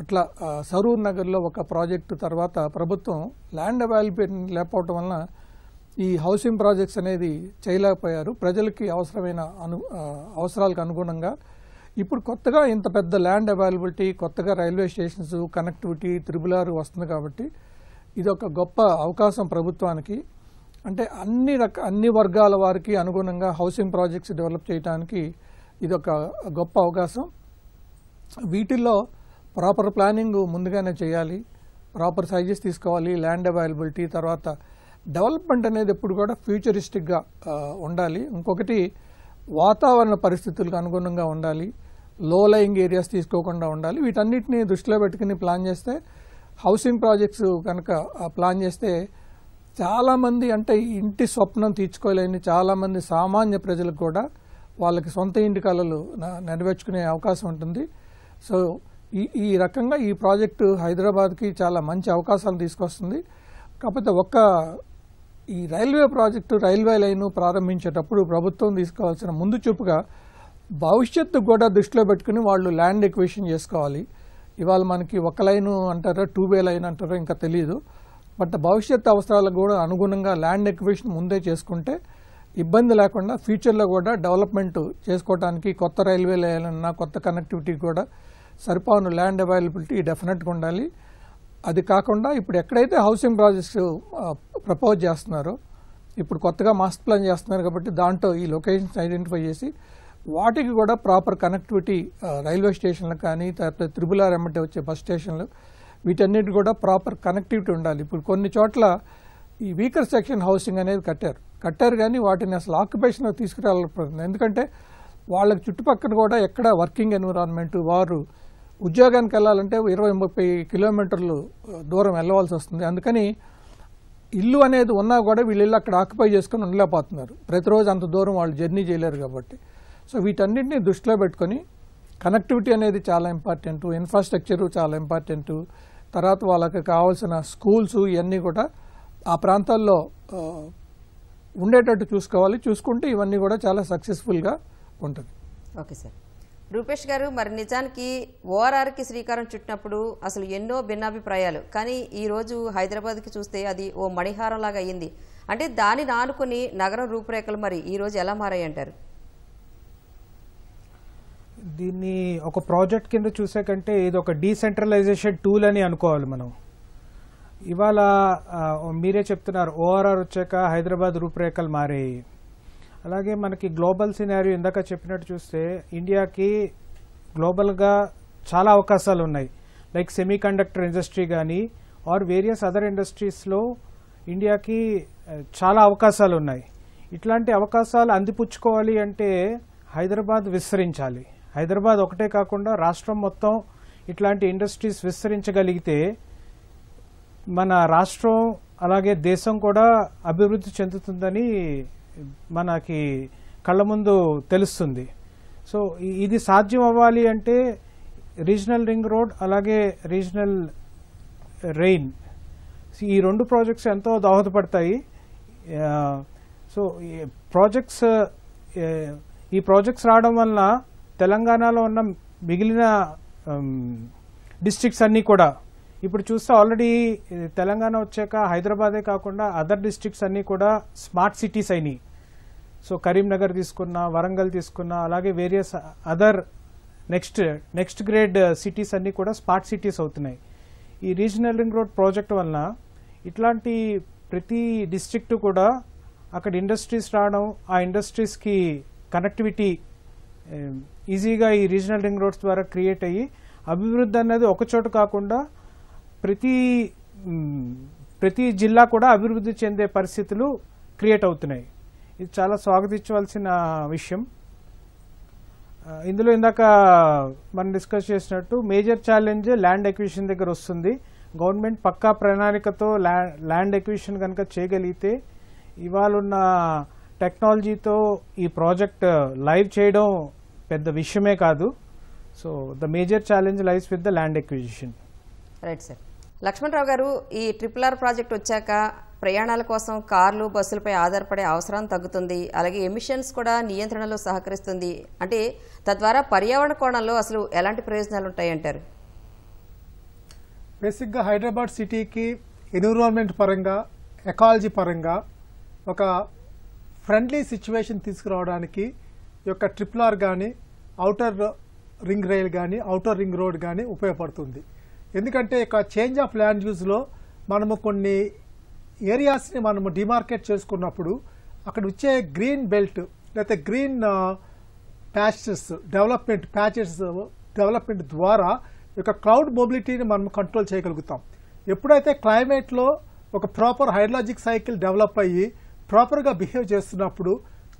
అట్లా సరూర్ నగర్లో ఒక ప్రాజెక్టు తర్వాత ప్రభుత్వం ల్యాండ్ అవైలబిలిటీ లేకపోవడం వలన ఈ హౌసింగ్ ప్రాజెక్ట్స్ అనేది చేయలేకపోయారు. ప్రజలకి అవసరమైన అవసరాలకు అనుగుణంగా ఇప్పుడు కొత్తగా ఇంత పెద్ద ల్యాండ్ అవైలబిలిటీ, కొత్తగా రైల్వే స్టేషన్స్ కనెక్టివిటీ త్రిబుల్ వస్తుంది కాబట్టి ఇది ఒక గొప్ప అవకాశం ప్రభుత్వానికి. అంటే అన్ని వర్గాల వారికి అనుగుణంగా హౌసింగ్ ప్రాజెక్ట్స్ డెవలప్ చేయడానికి ఇది ఒక గొప్ప అవకాశం. వీటిల్లో ప్రాపర్ ప్లానింగ్ ముందుగానే చేయాలి, ప్రాపర్ సైజెస్ తీసుకోవాలి, ల్యాండ్ అవైలబిలిటీ, తర్వాత డెవలప్మెంట్ అనేది ఎప్పుడు కూడా ఫ్యూచరిస్టిక్గా ఉండాలి. ఇంకొకటి వాతావరణ పరిస్థితులకు అనుగుణంగా ఉండాలి, లో లయింగ్ ఏరియాస్ తీసుకోకుండా ఉండాలి. వీటన్నిటిని దృష్టిలో పెట్టుకుని ప్లాన్ చేస్తే హౌసింగ్ ప్రాజెక్ట్స్ కనుక ప్లాన్ చేస్తే చాలామంది, అంటే ఇంటి స్వప్నం తీర్చుకోలేని చాలామంది సామాన్య ప్రజలకు కూడా వాళ్ళకి సొంత ఇంటి కలలు నెరవేర్చుకునే అవకాశం ఉంటుంది. సో ఈ రకంగా ఈ ప్రాజెక్టు హైదరాబాద్కి చాలా మంచి అవకాశాలు తీసుకొస్తుంది. కాకపోతే ఈ రైల్వే ప్రాజెక్టు, రైల్వే లైను ప్రారంభించేటప్పుడు ప్రభుత్వం తీసుకోవాల్సిన ముందు చూపుగా భవిష్యత్తు కూడా దృష్టిలో పెట్టుకుని వాళ్ళు ల్యాండ్ ఎక్విజిషన్ చేసుకోవాలి. ఇవాళ మనకి ఒక లైను అంటారో 2 వే లైన్ అంటారో ఇంకా తెలియదు, బట్ భవిష్యత్తు అవసరాలకు కూడా అనుగుణంగా ల్యాండ్ ఎక్విజిషన్ ముందే చేసుకుంటే ఇబ్బంది లేకుండా ఫ్యూచర్లో కూడా డెవలప్మెంట్ చేసుకోవడానికి, కొత్త రైల్వే లైన్ అన్నా కొత్త కనెక్టివిటీ కూడా సరిపోను ల్యాండ్ అవైలబిలిటీ డెఫినెట్గా ఉండాలి. అది కాకుండా ఇప్పుడు ఎక్కడైతే హౌసింగ్ ప్రాజెక్ట్స్ ప్రపోజ్ చేస్తున్నారో, ఇప్పుడు కొత్తగా మాస్టర్ ప్లాన్ చేస్తున్నారు కాబట్టి దాంట్లో ఈ లొకేషన్స్ ఐడెంటిఫై చేసి వాటికి కూడా ప్రాపర్ కనెక్టివిటీ, రైల్వే స్టేషన్లకు కానీ తర్వాత త్రిబుల్ ఎమ్మటే వచ్చే బస్ స్టేషన్లు, వీటన్నిటి కూడా ప్రాపర్ కనెక్టివిటీ ఉండాలి. ఇప్పుడు కొన్ని చోట్ల ఈ వీకర్ సెక్షన్ హౌసింగ్ అనేది కట్టారు కానీ వాటిని అసలు ఆక్యుపేషన్లో తీసుకురాలేకపోతుంది. ఎందుకంటే వాళ్ళకి చుట్టుపక్కల కూడా ఎక్కడ వర్కింగ్ ఎన్విరాన్మెంట్, వారు ఉద్యోగానికి వెళ్ళాలంటే 20-30 కిలోమీటర్లు దూరం వెళ్ళవలసి వస్తుంది. అందుకని ఇల్లు అనేది ఉన్నా కూడా వీళ్ళు ఇల్లు అక్కడ ఆక్యుపై చేసుకుని ఉండలేకపోతున్నారు. ప్రతిరోజు అంత దూరం వాళ్ళు జర్నీ చేయలేరు కాబట్టి. సో వీటన్నిటిని దృష్టిలో పెట్టుకొని కనెక్టివిటీ అనేది చాలా ఇంపార్టెంట్, ఇన్ఫ్రాస్ట్రక్చరు చాలా ఇంపార్టెంట్, తర్వాత వాళ్ళకి కావాల్సిన స్కూల్స్ ఇవన్నీ కూడా ఆ ప్రాంతాల్లో ఉండేటట్టు చూసుకుంటే ఇవన్నీ కూడా చాలా సక్సెస్ఫుల్గా ఉంటుంది. Okay sir. రూపేష్ గారు, మరి నిజానికి ఓఆర్ఆర్కి శ్రీకారం చుట్టినప్పుడు అసలు ఎన్నో భిన్నాభిప్రాయాలు, కానీ ఈరోజు హైదరాబాద్కి చూస్తే అది ఓ మణిహారం లాగా అయ్యింది. అంటే దానిని ఆనుకుని నగరం రూపురేఖలు మరి ఈరోజు ఎలా మారాయి అంటారు? దీన్ని ఒక ప్రాజెక్ట్ కింద చూసే కంటే ఇది ఒక డీసెంట్రలైజేషన్ టూల్ అని అనుకోవాలి మనం. ఇవాళ మీరే చెప్తున్నారు ఓఆర్ఆర్ వచ్చాక హైదరాబాద్ రూపురేఖలు మారాయి. అలాగే మనకి గ్లోబల్ సినారియో ఇందాక చెప్పినట్టు చూస్తే ఇండియాకి గ్లోబల్గా చాలా అవకాశాలు ఉన్నాయి. లైక్ సెమీ కండక్టర్ ఇండస్ట్రీ కానీ ఆర్ వేరియస్ అదర్ ఇండస్ట్రీస్లో ఇండియాకి చాలా అవకాశాలు ఉన్నాయి. ఇట్లాంటి అవకాశాలు అందిపుచ్చుకోవాలి అంటే హైదరాబాద్ విస్తరించాలి. హైదరాబాద్ ఒకటే కాకుండా రాష్ట్రం మొత్తం ఇట్లాంటి ఇండస్ట్రీస్ విస్తరించగలిగితే మన రాష్ట్రం అలాగే దేశం కూడా అభివృద్ధి చెందుతుందని మనకి కళ్ళ ముందు తెలుస్తుంది. సో ఇది సాధ్యం అవ్వాలి అంటే రీజనల్ రింగ్ రోడ్ అలాగే రీజనల్ రైన్ ఈ రెండు ప్రాజెక్ట్స్ ఎంతో దోహదపడతాయి. సో ఈ ప్రాజెక్ట్స్ రావడం వలన తెలంగాణలో ఉన్న మిగిలిన డిస్ట్రిక్ట్స్ అన్నీ కూడా ఇప్పుడు చూస్తే ఆల్రెడీ తెలంగాణ వచ్చాక హైదరాబాదే కాకుండా అదర్ డిస్ట్రిక్ట్స్ అన్నీ కూడా స్మార్ట్ సిటీస్ అయినాయి. సో కరీంనగర్ తీసుకున్నా, వరంగల్ తీసుకున్నా, అలాగే various other next grade cities అన్నీ కూడా స్మార్ట్ సిటీస్ అవుతున్నాయి. ఈ రీజనల్ రింగ్ రోడ్ ప్రాజెక్ట్ వలన ఇట్లాంటి ప్రతి డిస్ట్రిక్ట్ కూడా అక్కడ ఇండస్ట్రీస్ రావడం, ఆ ఇండస్ట్రీస్కి కనెక్టివిటీ ఈజీగా ఈ రీజనల్ రింగ్ రోడ్స్ ద్వారా క్రియేట్ అయ్యి అభివృద్ధి అనేది ఒకచోట కాకుండా ప్రతి జిల్లా కూడా అభివృద్ధి చెందే పరిస్థితులు క్రియేట్ అవుతున్నాయి. ఇది చాలా స్వాగతించవలసిన విషయం. ఇందులో ఇందాక మనం డిస్కస్ చేసినట్టు మేజర్ ఛాలెంజ్ ల్యాండ్ ఎక్విజిషన్ దగ్గర వస్తుంది. గవర్నమెంట్ పక్కా ప్రణాళికతో ల్యాండ్ ఎక్విజిషన్ కనుక చేయగలిగితే ఇవాళ ఉన్న టెక్నాలజీతో ఈ ప్రాజెక్ట్ లైవ్ చేయడం పెద్ద విషయమే కాదు. So the major challenge lies with the land acquisition. Right sir. Lakshmanarao గారు, ఈ RRR ప్రాజెక్ట్ వచ్చాక ప్రయాణాల కోసం కార్లు, బస్సులపై ఆధారపడే అవసరం తగ్గుతుంది. అలాగే ఎమిషన్స్ కూడా నియంత్రణలో సహకరిస్తుంది. అంటే తద్వారా పర్యావరణ కోణంలో అసలు ఎలాంటి ప్రయోజనాలు ఉంటాయంటారు? బేసిక్గా హైదరాబాద్ సిటీకి ఎన్విరాన్మెంట్ పరంగా, ఎకాలజీ పరంగా ఒక ఫ్రెండ్లీ సిచ్యువేషన్ తీసుకురావడానికి ఈ యొక్క RRR కానీ, అవుటర్ రింగ్ రైల్ కానీ, అవుటర్ రింగ్ రోడ్ కానీ ఉపయోగపడుతుంది. ఎందుకంటే ఇక చేంజ్ ఆఫ్ ల్యాండ్ యూజ్లో మనము కొన్ని ఏరియాస్ని మనము డిమార్కెట్ చేసుకున్నప్పుడు అక్కడ వచ్చే గ్రీన్ బెల్ట్ లేకపోతే గ్రీన్ ప్యాచెస్ డెవలప్మెంట్ ద్వారా ఇక క్లౌడ్ మొబిలిటీని మనం కంట్రోల్ చేయగలుగుతాం. ఎప్పుడైతే క్లైమేట్లో ఒక ప్రాపర్ హైడ్రాలజిక్ సైకిల్ డెవలప్ అయ్యి ప్రాపర్గా బిహేవ్ చేస్తున్నప్పుడు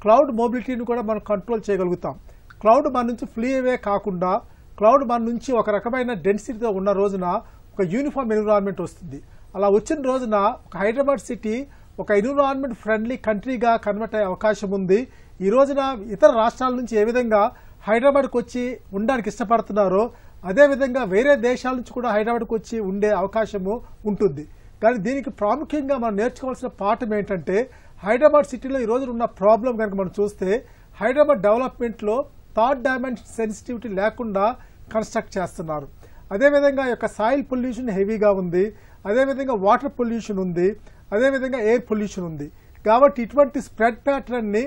క్లౌడ్ మొబిలిటీని కూడా మనం కంట్రోల్ చేయగలుగుతాం. క్లౌడ్ మన నుంచి ఫ్లీ అవే కాకుండా క్లౌడ్ మన నుంచి ఒక రకమైన డెన్సిటీతో ఉన్న రోజున ఒక యూనిఫామ్ ఎన్విరాన్మెంట్ వస్తుంది. అలా వచ్చిన రోజున ఒక హైదరాబాద్ సిటీ ఒక ఎన్విరాన్మెంట్ ఫ్రెండ్లీ కంట్రీగా కన్వర్ట్ అయ్యే అవకాశం ఉంది. ఈ రోజున ఇతర రాష్ట్రాల నుంచి ఏ విధంగా హైదరాబాద్కి వచ్చి ఉండడానికి ఇష్టపడుతున్నారో అదేవిధంగా వేరే దేశాల నుంచి కూడా హైదరాబాద్కి వచ్చి ఉండే అవకాశము ఉంటుంది. కానీ దీనికి ప్రాముఖ్యంగా మనం నేర్చుకోవాల్సిన పాఠం ఏంటంటే హైదరాబాద్ సిటీలో ఈ రోజు ఉన్న ప్రాబ్లం కనుక మనం చూస్తే హైదరాబాద్ డెవలప్మెంట్లో థర్డ్ డైమెన్షన్ సెన్సిటివిటీ లేకుండా కన్స్ట్రక్ట్ చేస్తున్నారు. అదేవిధంగా యొక్క సాయిల్ పొల్యూషన్ హెవీగా ఉంది, అదేవిధంగా వాటర్ పొల్యూషన్ ఉంది, అదేవిధంగా ఎయిర్ పొల్యూషన్ ఉంది. కాబట్టి ఇటువంటి స్ప్రెడ్ ప్యాటర్న్ని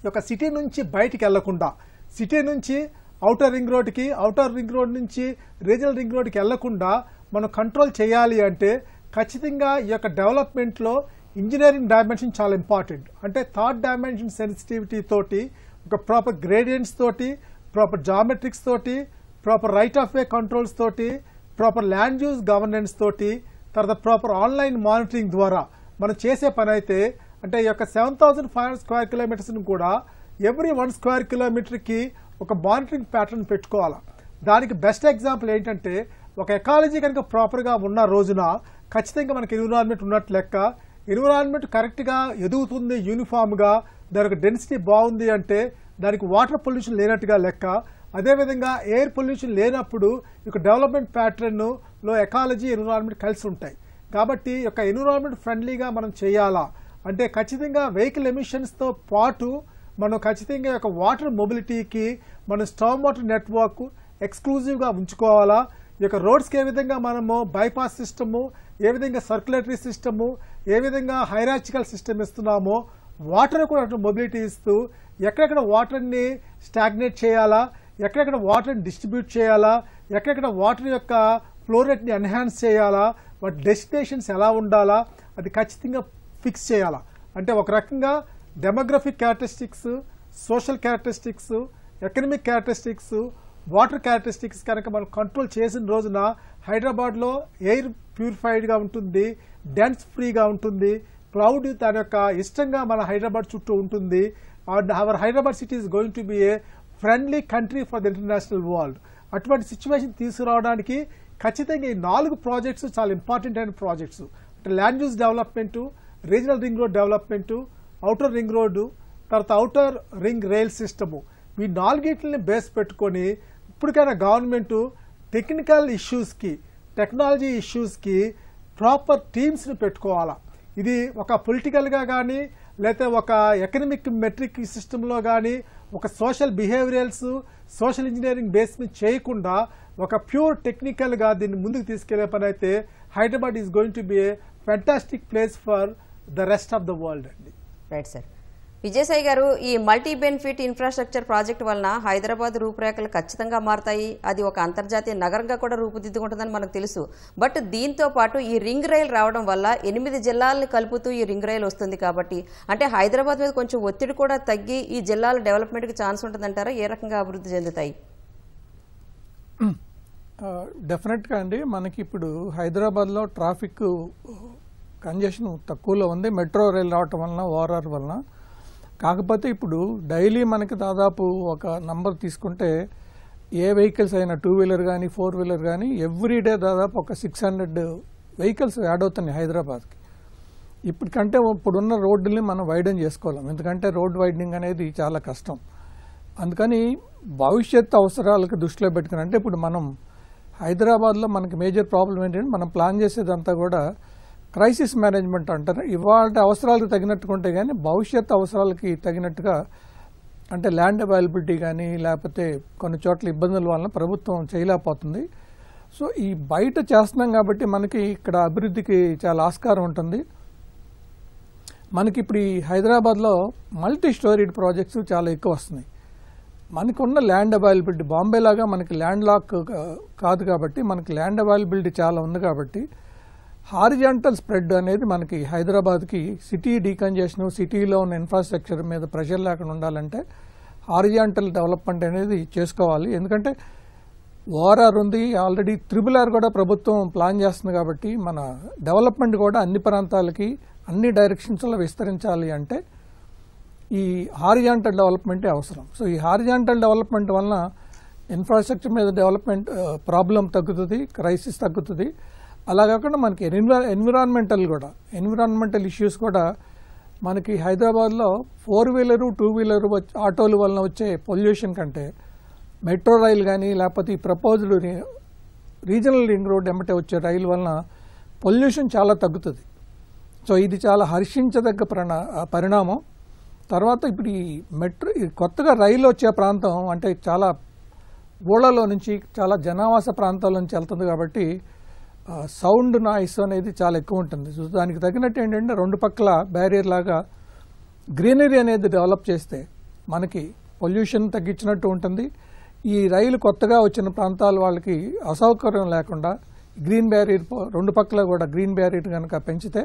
యొక్క సిటీ నుంచి బయటికి వెళ్లకుండా, సిటీ నుంచి అవుటర్ రింగ్ రోడ్కి, అవుటర్ రింగ్ రోడ్ నుంచి రీజనల్ రింగ్ రోడ్కి వెళ్లకుండా మనం కంట్రోల్ చేయాలి అంటే ఖచ్చితంగా ఈ యొక్క డెవలప్మెంట్లో ఇంజనీరింగ్ డైమెన్షన్ చాలా ఇంపార్టెంట్. అంటే థర్డ్ డైమెన్షన్ సెన్సిటివిటీ తోటి, ఒక ప్రాపర్ గ్రేడియంట్స్ తోటి, ప్రాపర్ జామెట్రిక్స్ తోటి, proper right of way controls తోటి, ప్రాపర్ ల్యాండ్ యూజ్ గవర్నెన్స్ తోటి, తర్వాత ప్రాపర్ ఆన్లైన్ మానిటరింగ్ ద్వారా మనం చేసే పని అయితే అంటే ఈ యొక్క 7,500 స్క్వేర్ కిలోమీటర్స్ని కూడా ఎవ్రీ 1 స్క్వేర్ కిలోమీటర్కి ఒక మానిటరింగ్ ప్యాటర్న్ పెట్టుకోవాలి. దానికి బెస్ట్ ఎగ్జాంపుల్ ఏంటంటే ఒక ఎకాలజీ కనుక ప్రాపర్గా ఉన్న రోజున ఖచ్చితంగా మనకి ఎన్విరాన్మెంట్ ఉన్నట్టు లెక్క. ఎన్విరాన్మెంట్ కరెక్ట్గా ఎదుగుతుంది యూనిఫామ్గా, దానికి డెన్సిటీ బాగుంది అంటే దానికి వాటర్ పొల్యూషన్ లేనట్టుగా లెక్క. అదేవిధంగా ఎయిర్ పొల్యూషన్ లేనప్పుడు ఇక డెవలప్మెంట్ ప్యాటర్న్లో ఎకాలజీ ఎన్విరాన్మెంట్ కలిసి ఉంటాయి. కాబట్టి యొక్క ఎన్విరాన్మెంట్ ఫ్రెండ్లీగా మనం చేయాలా అంటే ఖచ్చితంగా వెహికల్ ఎమిషన్స్తో పాటు మనం ఖచ్చితంగా యొక్క వాటర్ మొబిలిటీకి మనం స్టార్మ్ వాటర్ నెట్వర్క్ ఎక్స్క్లూజివ్గా ఉంచుకోవాలా. ఈ యొక్క రోడ్స్కి ఏ విధంగా మనము బైపాస్ సిస్టము, ఏ విధంగా సర్క్యులేటరీ సిస్టము, ఏ విధంగా హైరాచికల్ సిస్టమ్ ఇస్తున్నామో వాటర్ కూడా మొబిలిటీ ఇస్తూ ఎక్కడెక్కడ వాటర్ని స్టాగ్నేట్ చేయాలా, ఎక్కడెక్కడ వాటర్ని డిస్ట్రిబ్యూట్ చేయాలా, ఎక్కడెక్కడ వాటర్ యొక్క ఫ్లో రేట్ని ఎన్హాన్స్ చేయాలా, వాటి డెస్టినేషన్స్ ఎలా ఉండాలా అది ఖచ్చితంగా ఫిక్స్ చేయాలా. అంటే ఒక రకంగా demographic characteristics, social characteristics, economic characteristics, water characteristics కనుక మనం కంట్రోల్ చేసిన రోజున హైదరాబాద్లో ఎయిర్ ప్యూరిఫైడ్గా ఉంటుంది, డెన్స్ ఫ్రీగా ఉంటుంది, క్రౌడ్ దాని యొక్క ఇష్టంగా మన హైదరాబాద్ చుట్టూ ఉంటుంది. Our Hyderabad city is going to be a friendly country for the international world. అటువంటి సిచ్యువేషన్ తీసుకురావడానికి ఖచ్చితంగా ఈ 4 ప్రాజెక్ట్స్ చాలా ఇంపార్టెంట్ అయిన ప్రాజెక్ట్స్. అంటే land use development, regional ring road development, outer ring road, తర్వాత ఔటర్ రింగ్ రైల్ సిస్టము, ఈ 4ని బేస్ పెట్టుకొని ఇప్పటికైనా గవర్నమెంట్ టెక్నికల్ ఇష్యూస్కి, టెక్నాలజీ ఇష్యూస్కి ప్రాపర్ టీమ్స్ని పెట్టుకోవాలా. ఇది ఒక పొలిటికల్గా కానీ లేకపోతే ఒక ఎకనమిక్ మెట్రిక్ సిస్టంలో కానీ ఒక సోషల్ బిహేవియరల్స్, సోషల్ ఇంజనీరింగ్ బేస్ మీద చేయకుండా ఒక ప్యూర్ టెక్నికల్గా దీన్ని ముందుకు తీసుకెళ్లే పని అయితే Hyderabad is going to be a fantastic place for the rest of the world అండి. Right sir. విజయసాయి గారు, ఈ మల్టీ బెనిఫిట్ ఇన్ఫ్రాస్ట్రక్చర్ ప్రాజెక్ట్ వలన హైదరాబాద్ రూపురేఖలు ఖచ్చితంగా మారతాయి. అది ఒక అంతర్జాతీయ నగరంగా కూడా రూపుదిద్దుకుంటుందని మనకు తెలుసు. బట్ దీంతో పాటు ఈ రింగ్ రైల్ రావడం వల్ల 8 జిల్లాలను కలుపుతూ ఈ రింగ్ రైల్ వస్తుంది కాబట్టి అంటే హైదరాబాద్ మీద కొంచెం ఒత్తిడి కూడా తగ్గి ఈ జిల్లాల డెవలప్మెంట్కి ఛాన్స్ ఉంటుందంటారా? ఏ రకంగా అభివృద్ధి చెందుతాయి? డెఫినెట్గా అండి. మనకి ఇప్పుడు హైదరాబాద్లో ట్రాఫిక్ కంజెషన్ తక్కువలో ఉంది మెట్రో రైల్ రావటం వలన, ఓఆర్ఆర్ వలన. కాకపోతే ఇప్పుడు డైలీ మనకి దాదాపు ఒక నంబర్ తీసుకుంటే ఏ వెహికల్స్ అయినా 2 వీలర్ కానీ 4 వీలర్ కానీ ఎవ్రీడే దాదాపు ఒక 600 వెహికల్స్ యాడ్ అవుతున్నాయి హైదరాబాద్కి. ఇప్పటికంటే ఇప్పుడున్న రోడ్డుని మనం వైడెన్ చేసుకోలేం, ఎందుకంటే రోడ్ వైడనింగ్ అనేది చాలా కష్టం. అందుకని భవిష్యత్ అవసరాలకు దృష్టిలో పెట్టుకుని, అంటే ఇప్పుడు మనం హైదరాబాద్లో మనకి మేజర్ ప్రాబ్లం ఏంటంటే మనం ప్లాన్ చేసేదంతా కూడా క్రైసిస్ మేనేజ్మెంట్ అంటారు. ఇవాళ అవసరాలకు తగినట్టుగా ఉంటే కానీ భవిష్యత్ అవసరాలకి తగినట్టుగా అంటే ల్యాండ్ అవైలబిలిటీ కానీ లేకపోతే కొన్ని చోట్ల ఇబ్బందుల వలన ప్రభుత్వం చేయలేకపోతుంది. సో ఈ బయట చేస్తున్నాం కాబట్టి మనకి ఇక్కడ అభివృద్ధికి చాలా ఆస్కారం ఉంటుంది. మనకి ఇప్పుడు ఈ హైదరాబాద్లో మల్టీ స్టోరీడ్ ప్రాజెక్ట్స్ చాలా ఎక్కువ వస్తున్నాయి. మనకున్న ల్యాండ్ అవైలబిలిటీ బాంబే లాగా మనకి ల్యాండ్ లాక్ కాదు కాబట్టి మనకి ల్యాండ్ అవైలబిలిటీ చాలా ఉంది కాబట్టి హారిజాంటల్ స్ప్రెడ్ అనేది మనకి హైదరాబాద్కి సిటీ డీకంజెషన్, సిటీలో ఉన్న ఇన్ఫ్రాస్ట్రక్చర్ మీద ప్రెషర్ లేకుండా ఉండాలంటే హారిజాంటల్ డెవలప్మెంట్ అనేది చేసుకోవాలి. ఎందుకంటే ఓఆర్ఆర్ ఉంది, ఆల్రెడీ RRR కూడా ప్రభుత్వం ప్లాన్ చేస్తుంది కాబట్టి మన డెవలప్మెంట్ కూడా అన్ని ప్రాంతాలకి అన్ని డైరెక్షన్స్లో విస్తరించాలి అంటే ఈ హారిజాంటల్ డెవలప్మెంటే అవసరం. సో ఈ హారిజాంటల్ డెవలప్మెంట్ వలన ఇన్ఫ్రాస్ట్రక్చర్ మీద డెవలప్మెంట్ ప్రాబ్లం తగ్గుతుంది, క్రైసిస్ తగ్గుతుంది. అలా కాకుండా మనకి ఎన్విరాన్మెంటల్ ఇష్యూస్ కూడా మనకి హైదరాబాద్లో 4 వీలరు 2 వీలరు ఆటోల వలన వచ్చే పొల్యూషన్ కంటే మెట్రో రైలు కానీ లేకపోతే ఈ ప్రపోజ్డ్ రీజనల్ రింగ్ రోడ్ ఎమ్మటే వచ్చే రైలు వలన పొల్యూషన్ చాలా తగ్గుతుంది. సో ఇది చాలా హర్షించదగ్గ పరిణామం. తర్వాత ఇప్పుడు ఈ కొత్తగా రైలు వచ్చే ప్రాంతం అంటే చాలా ఊళ్ళలో నుంచి చాలా జనావాస ప్రాంతాల నుంచి వెళ్తుంది కాబట్టి సౌండ్ నాయిస్ అనేది చాలా ఎక్కువ ఉంటుంది. సో దానికి తగినట్టు ఏంటంటే 2 పక్కల బ్యారియర్ లాగా గ్రీనరీ అనేది డెవలప్ చేస్తే మనకి పొల్యూషన్ తగ్గించినట్టు ఉంటుంది. ఈ రైలు కొత్తగా వచ్చిన ప్రాంతాల వాళ్ళకి అసౌకర్యం లేకుండా గ్రీన్ బ్యారియర్ 2 పక్కల కూడా గ్రీన్ బ్యారియర్ కనుక పెంచితే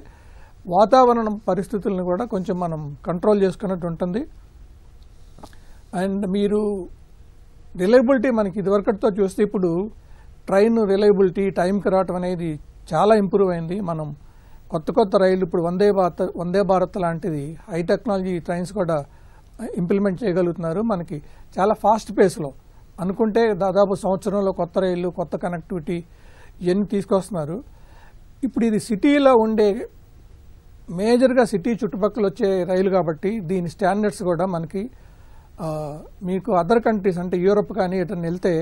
వాతావరణం పరిస్థితులను కూడా కొంచెం మనం కంట్రోల్ చేసుకున్నట్టు ఉంటుంది. అండ్ మీరు రిలయబిలిటీ మనకి ఇదివరకటితో చూస్తే ఇప్పుడు ట్రైన్ రిలయబిలిటీ టైంకి రావటం అనేది చాలా ఇంప్రూవ్ అయింది. మనం కొత్త రైళ్లు ఇప్పుడు వందే భారత్ లాంటిది హై టెక్నాలజీ ట్రైన్స్ కూడా ఇంప్లిమెంట్ చేయగలుగుతున్నారు. మనకి చాలా ఫాస్ట్ పేస్లో అనుకుంటే దాదాపు సంవత్సరంలో కొత్త రైళ్లు, కొత్త కనెక్టివిటీ ఇవన్నీ తీసుకొస్తున్నారు. ఇప్పుడు ఇది సిటీలో ఉండే మేజర్గా సిటీ చుట్టుపక్కల వచ్చే రైలు కాబట్టి దీని స్టాండర్డ్స్ కూడా మనకి మీకు అదర్ కంట్రీస్ అంటే యూరోప్ కానీ ఎటన్నా వెళ్తే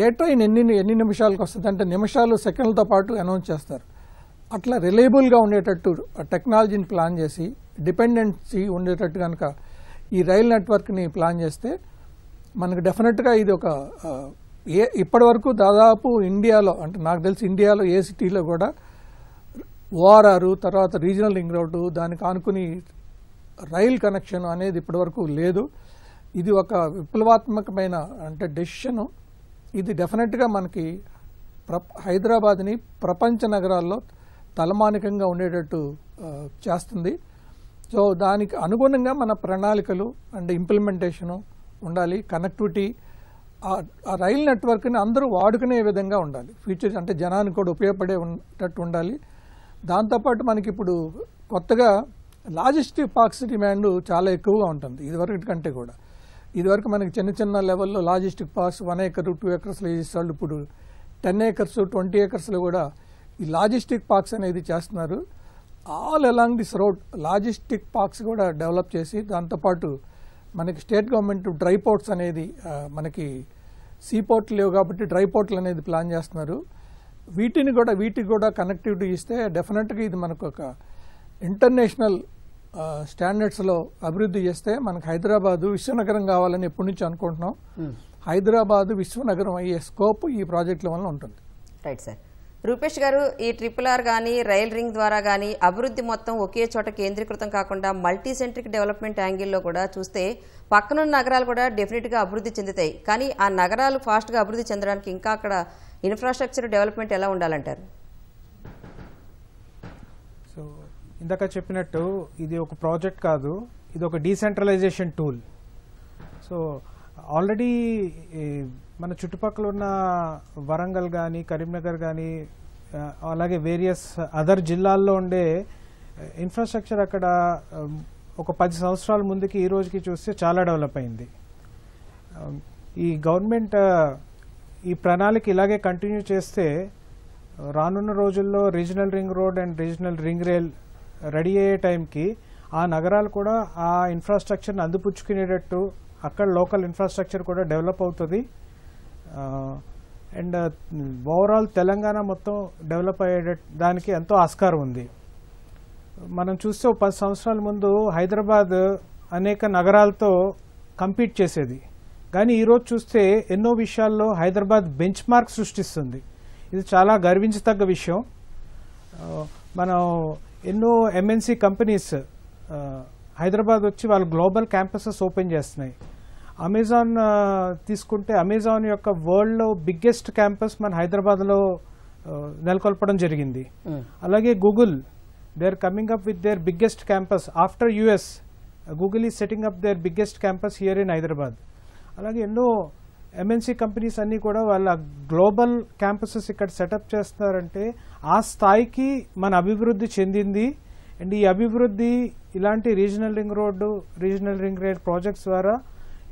ఏ ట్రైన్ ఎన్ని నిమిషాలకు వస్తుంది అంటే నిమిషాలు సెకండ్లతో పాటు అనౌన్స్ చేస్తారు. అట్లా రిలయబుల్గా ఉండేటట్టు టెక్నాలజీని ప్లాన్ చేసి డిపెండెన్సీ ఉండేటట్టు కనుక ఈ రైల్ నెట్వర్క్ని ప్లాన్ చేస్తే మనకు డెఫినెట్గా ఇది ఒక ఇప్పటి వరకు దాదాపు ఇండియాలో, అంటే నాకు తెలిసి ఇండియాలో ఏ సిటీలో కూడా ఓఆర్ఆర్, తర్వాత రీజనల్ రింగ్ రోడ్డు, దానికి ఆనుకుని రైల్ కనెక్షన్ అనేది ఇప్పటివరకు లేదు. ఇది ఒక విప్లవాత్మకమైన అంటే డెసిషను. ఇది డెఫినెట్గా మనకి హైదరాబాద్ని ప్రపంచ నగరాల్లో తలమానికంగా ఉండేటట్టు చేస్తుంది. సో దానికి అనుగుణంగా మన ప్రణాళికలు అండ్ ఇంప్లిమెంటేషను ఉండాలి. కనెక్టివిటీ, ఆ రైల్ నెట్వర్క్ని అందరూ వాడుకునే విధంగా ఉండాలి. ఫ్యూచర్ అంటే జనానికి కూడా ఉపయోగపడేటట్టు ఉండాలి. దాంతోపాటు మనకి ఇప్పుడు కొత్తగా లాజిస్టిక్ పార్క్స్ డిమాండ్ చాలా ఎక్కువగా ఉంటుంది ఇదివరకు కంటే కూడా. ఇదివరకు మనకి చిన్న చిన్న లెవెల్లో లాజిస్టిక్ పార్క్స్ 1 acre 2 acres చేసేవాళ్ళు ఇప్పుడు 10 acres 20 acresలో కూడా ఈ లాజిస్టిక్ పార్క్స్ అనేది చేస్తున్నారు. All along this road logistic parks కూడా డెవలప్ చేసి, దాంతోపాటు మనకి స్టేట్ గవర్నమెంట్ డ్రై పోర్ట్స్ అనేది, మనకి సీ పోర్ట్లు లేవు కాబట్టి డ్రై పోర్ట్లు అనేది ప్లాన్ చేస్తున్నారు. వీటికి కూడా కనెక్టివిటీ ఇస్తే డెఫినెట్గా ఇది మనకు ఒక ఇంటర్నేషనల్ స్టాండర్డ్స్లో అభివృద్ధి చేస్తే మనకు హైదరాబాదు విశ్వనగరం కావాలని ఎప్పటి నుంచి అనుకుంటున్నాం. హైదరాబాదు విశ్వనగరం అయ్యే స్కోప్ ఈ ప్రాజెక్టుల వల్ల ఉంటుంది. Right sir. రూపేష్ గారు, ఈ RRR కానీ రైల్ రింగ్ ద్వారా కానీ అభివృద్ధి మొత్తం ఒకే చోట కేంద్రీకృతం కాకుండా మల్టీ సెంట్రిక్ డెవలప్మెంట్ యాంగిల్లో కూడా చూస్తే పక్కనున్న నగరాలు కూడా డెఫినెట్గా అభివృద్ధి చెందుతాయి. కానీ ఆ నగరాలు ఫాస్ట్గా అభివృద్ధి చెందడానికి ఇంకా అక్కడ ఇన్ఫ్రాస్ట్రక్చర్ డెవలప్మెంట్ ఎలా ఉండాలంటారు? సో ఇందాక చెప్పినట్టు ఇది ఒక ప్రాజెక్ట్ కాదు, ఇది ఒక డీసెంట్రలైజేషన్ టూల్. సో ఆల్రెడీ మన చుట్టుపక్కల ఉన్న వరంగల్ కానీ, కరీంనగర్ కానీ, అలాగే వేరియస్ అదర్ జిల్లాల్లో ఉండే ఇన్ఫ్రాస్ట్రక్చర్ అక్కడ ఒక 10 సంవత్సరాల ముందుకి ఈ రోజుకి చూస్తే చాలా డెవలప్ అయింది. ఈ గవర్నమెంట్ ఈ ప్రణాళిక ఇలాగే కంటిన్యూ చేస్తే రానున్న రోజుల్లో regional ring road and regional ring rail ready అయ్యే టైంకి ఆ నగరాలు కూడా ఆ ఇన్ఫ్రాస్ట్రక్చర్ని అందిపుచ్చుకునేటట్టు అక్కడ లోకల్ ఇన్ఫ్రాస్ట్రక్చర్ కూడా డెవలప్ అవుతుంది. అండ్ ఓవరాల్ తెలంగాణ మొత్తం డెవలప్ అయ్యే దానికి ఎంతో ఆస్కారం ఉంది. మనం చూస్తే 10 సంవత్సరాల ముందు హైదరాబాద్ అనేక నగరాలతో కంపీట్ చేసేది, కానీ ఈరోజు చూస్తే ఎన్నో విషయాల్లో హైదరాబాద్ బెంచ్ మార్క్ సృష్టిస్తుంది. ఇది చాలా గర్వించదగ్గ విషయం. మనం ఎన్నో MNC కంపెనీస్ హైదరాబాద్ వచ్చి వాళ్ళు గ్లోబల్ క్యాంపసెస్ ఓపెన్ చేస్తున్నాయి. అమెజాన్ తీసుకుంటే అమెజాన్ యొక్క వరల్డ్లో బిగ్గెస్ట్ క్యాంపస్ మన హైదరాబాద్లో నెలకొల్పడం జరిగింది. అలాగే Google, they are coming up with their biggest campus after US. Google is setting up their biggest campus here in Hyderabad. అలాగే ఎన్నో MNC కంపెనీస్ అన్నీ కూడా వాళ్ళ గ్లోబల్ క్యాంపసెస్ ఇక్కడ సెటప్ చేస్తున్నారంటే ఆ స్థాయికి మన అభివృద్ధి చెందింది. అండ్ ఈ అభివృద్ధి ఇలాంటి regional ring road, regional ring rail projects ద్వారా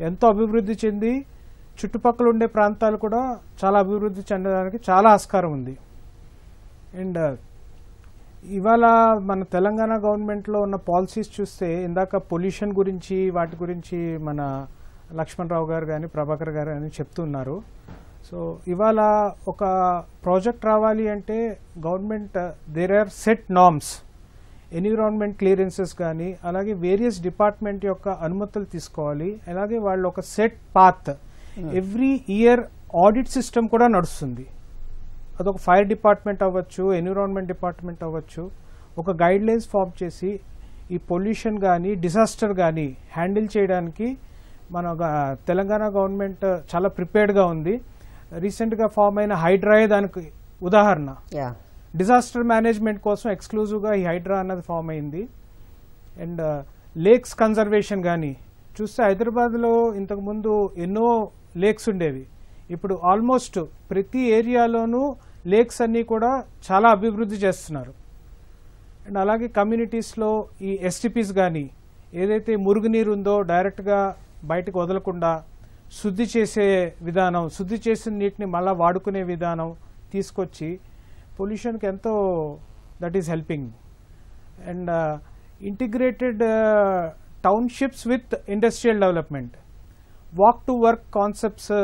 ఎంతో అభివృద్ధి చెంది చుట్టుపక్కల ఉండే ప్రాంతాలు కూడా చాలా అభివృద్ధి చెందడానికి చాలా ఆస్కారం ఉంది. అండ్ ఇవాళ మన తెలంగాణ గవర్నమెంట్లో ఉన్న పాలసీస్ చూస్తే ఇందాక పొల్యూషన్ గురించి వాటి గురించి మన లక్ష్మణరావు గారు కానీ ప్రభాకర్ గారు కానీ చెప్తున్నారు. సో ఇవాళ ఒక ప్రాజెక్ట్ రావాలి అంటే government there are set norms, environment clearances కానీ అలాగే వేరియస్ డిపార్ట్మెంట్ యొక్క అనుమతులు తీసుకోవాలి. అలాగే వాళ్ళు ఒక set path every year audit system కూడా నడుస్తుంది. అదొక ఫైర్ డిపార్ట్మెంట్ అవ్వచ్చు, ఎన్విరాన్మెంట్ డిపార్ట్మెంట్ అవ్వచ్చు, ఒక గైడ్ లైన్స్ ఫామ్ చేసి ఈ పొల్యూషన్ కానీ డిజాస్టర్ కానీ హ్యాండిల్ చేయడానికి మన తెలంగాణ గవర్నమెంట్ చాలా ప్రిపేర్డ్గా ఉంది. రీసెంట్గా ఫామ్ అయిన హైడ్రా దానికి ఉదాహరణ. డిజాస్టర్ మేనేజ్మెంట్ కోసం ఎక్స్క్లూజివ్గా ఈ హైడ్రా అన్నది ఫామ్ అయింది. అండ్ లేక్స్ కన్జర్వేషన్ కానీ చూస్తే హైదరాబాద్లో ఇంతకుముందు ఎన్నో లేక్స్ ఉండేవి, ఇప్పుడు ఆల్మోస్ట్ ప్రతి ఏరియాలోనూ లేక్స్ అన్నీ కూడా చాలా అభివృద్ధి చేస్తున్నారు. అండ్ అలాగే కమ్యూనిటీస్లో ఈ STPs కానీ ఏదైతే మురుగునీరు ఉందో డైరెక్ట్గా బయటకు వదలకుండా శుద్ధి చేసే విధానం, శుద్ధి చేసిన నీటిని మళ్ళీ వాడుకునే విధానం తీసుకొచ్చి పొల్యూషన్కి ఎంతో that is helping. And integrated townships with industrial development, walk to work concepts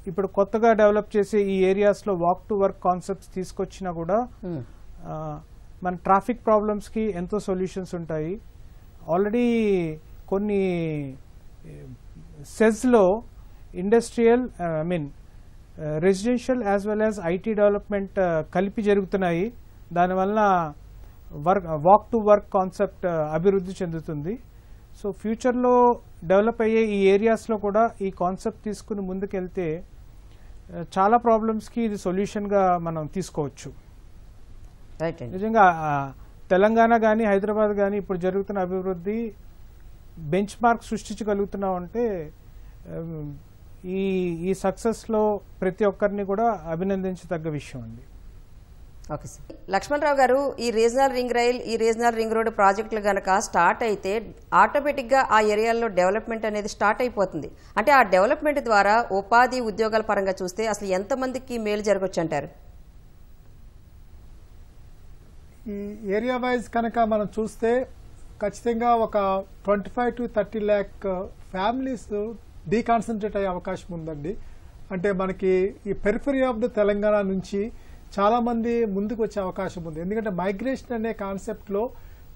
ఇప్పుడు కొత్తగా డెవలప్ చేసే ఈ ఏరియాస్లో వాక్ టు వర్క్ కాన్సెప్ట్స్ తీసుకొచ్చినా కూడా మన ట్రాఫిక్ ప్రాబ్లమ్స్కి ఎంతో సొల్యూషన్స్ ఉంటాయి. ఆల్రెడీ కొన్ని సెజ్లో industrial residential as well as IT development కలిపి జరుగుతున్నాయి. దానివల్ల వాక్ టు వర్క్ కాన్సెప్ట్ అభివృద్ధి చెందుతుంది. సో ఫ్యూచర్లో డెవలప్ అయ్యే ఈ ఏరియాస్లో కూడా ఈ కాన్సెప్ట్ తీసుకుని ముందుకెళ్తే చాలా ప్రాబ్లమ్స్కి ఇది సొల్యూషన్గా మనం తీసుకోవచ్చు. నిజంగా తెలంగాణ కానీ హైదరాబాద్ కానీ ఇప్పుడు జరుగుతున్న అభివృద్ధి బెంచ్ మార్క్ సృష్టించగలుగుతున్నాం అంటే ఈ సక్సెస్లో ప్రతి ఒక్కరిని కూడా అభినందించదగ్గ విషయం అండి. Okay sir. లక్ష్మణరావు గారు, ఈ రీజనల్ రింగ్ రైల్, ఈ రీజనల్ రింగ్ రోడ్ ప్రాజెక్టులు కనుక స్టార్ట్ అయితే ఆటోమేటిక్గా ఆ ఏరియాల్లో డెవలప్మెంట్ అనేది స్టార్ట్ అయిపోతుంది. అంటే ఆ డెవలప్మెంట్ ద్వారా ఉపాధి ఉద్యోగాల పరంగా చూస్తే అసలు ఎంతమందికి మేలు జరగవచ్చు అంటారు? ఈ ఏరియా వైజ్ కనుక మనం చూస్తే ఖచ్చితంగా ఒక 25 to 30 lakh ఫ్యామిలీస్ డీకాన్సన్ట్రేట్ అయ్యే అవకాశం ఉందండి. అంటే మనకి ఈ పెరిఫరీ ఆఫ్ ద తెలంగాణ నుంచి చాలా మంది ముందుకు వచ్చే అవకాశం ఉంది. ఎందుకంటే మైగ్రేషన్ అనే కాన్సెప్ట్లో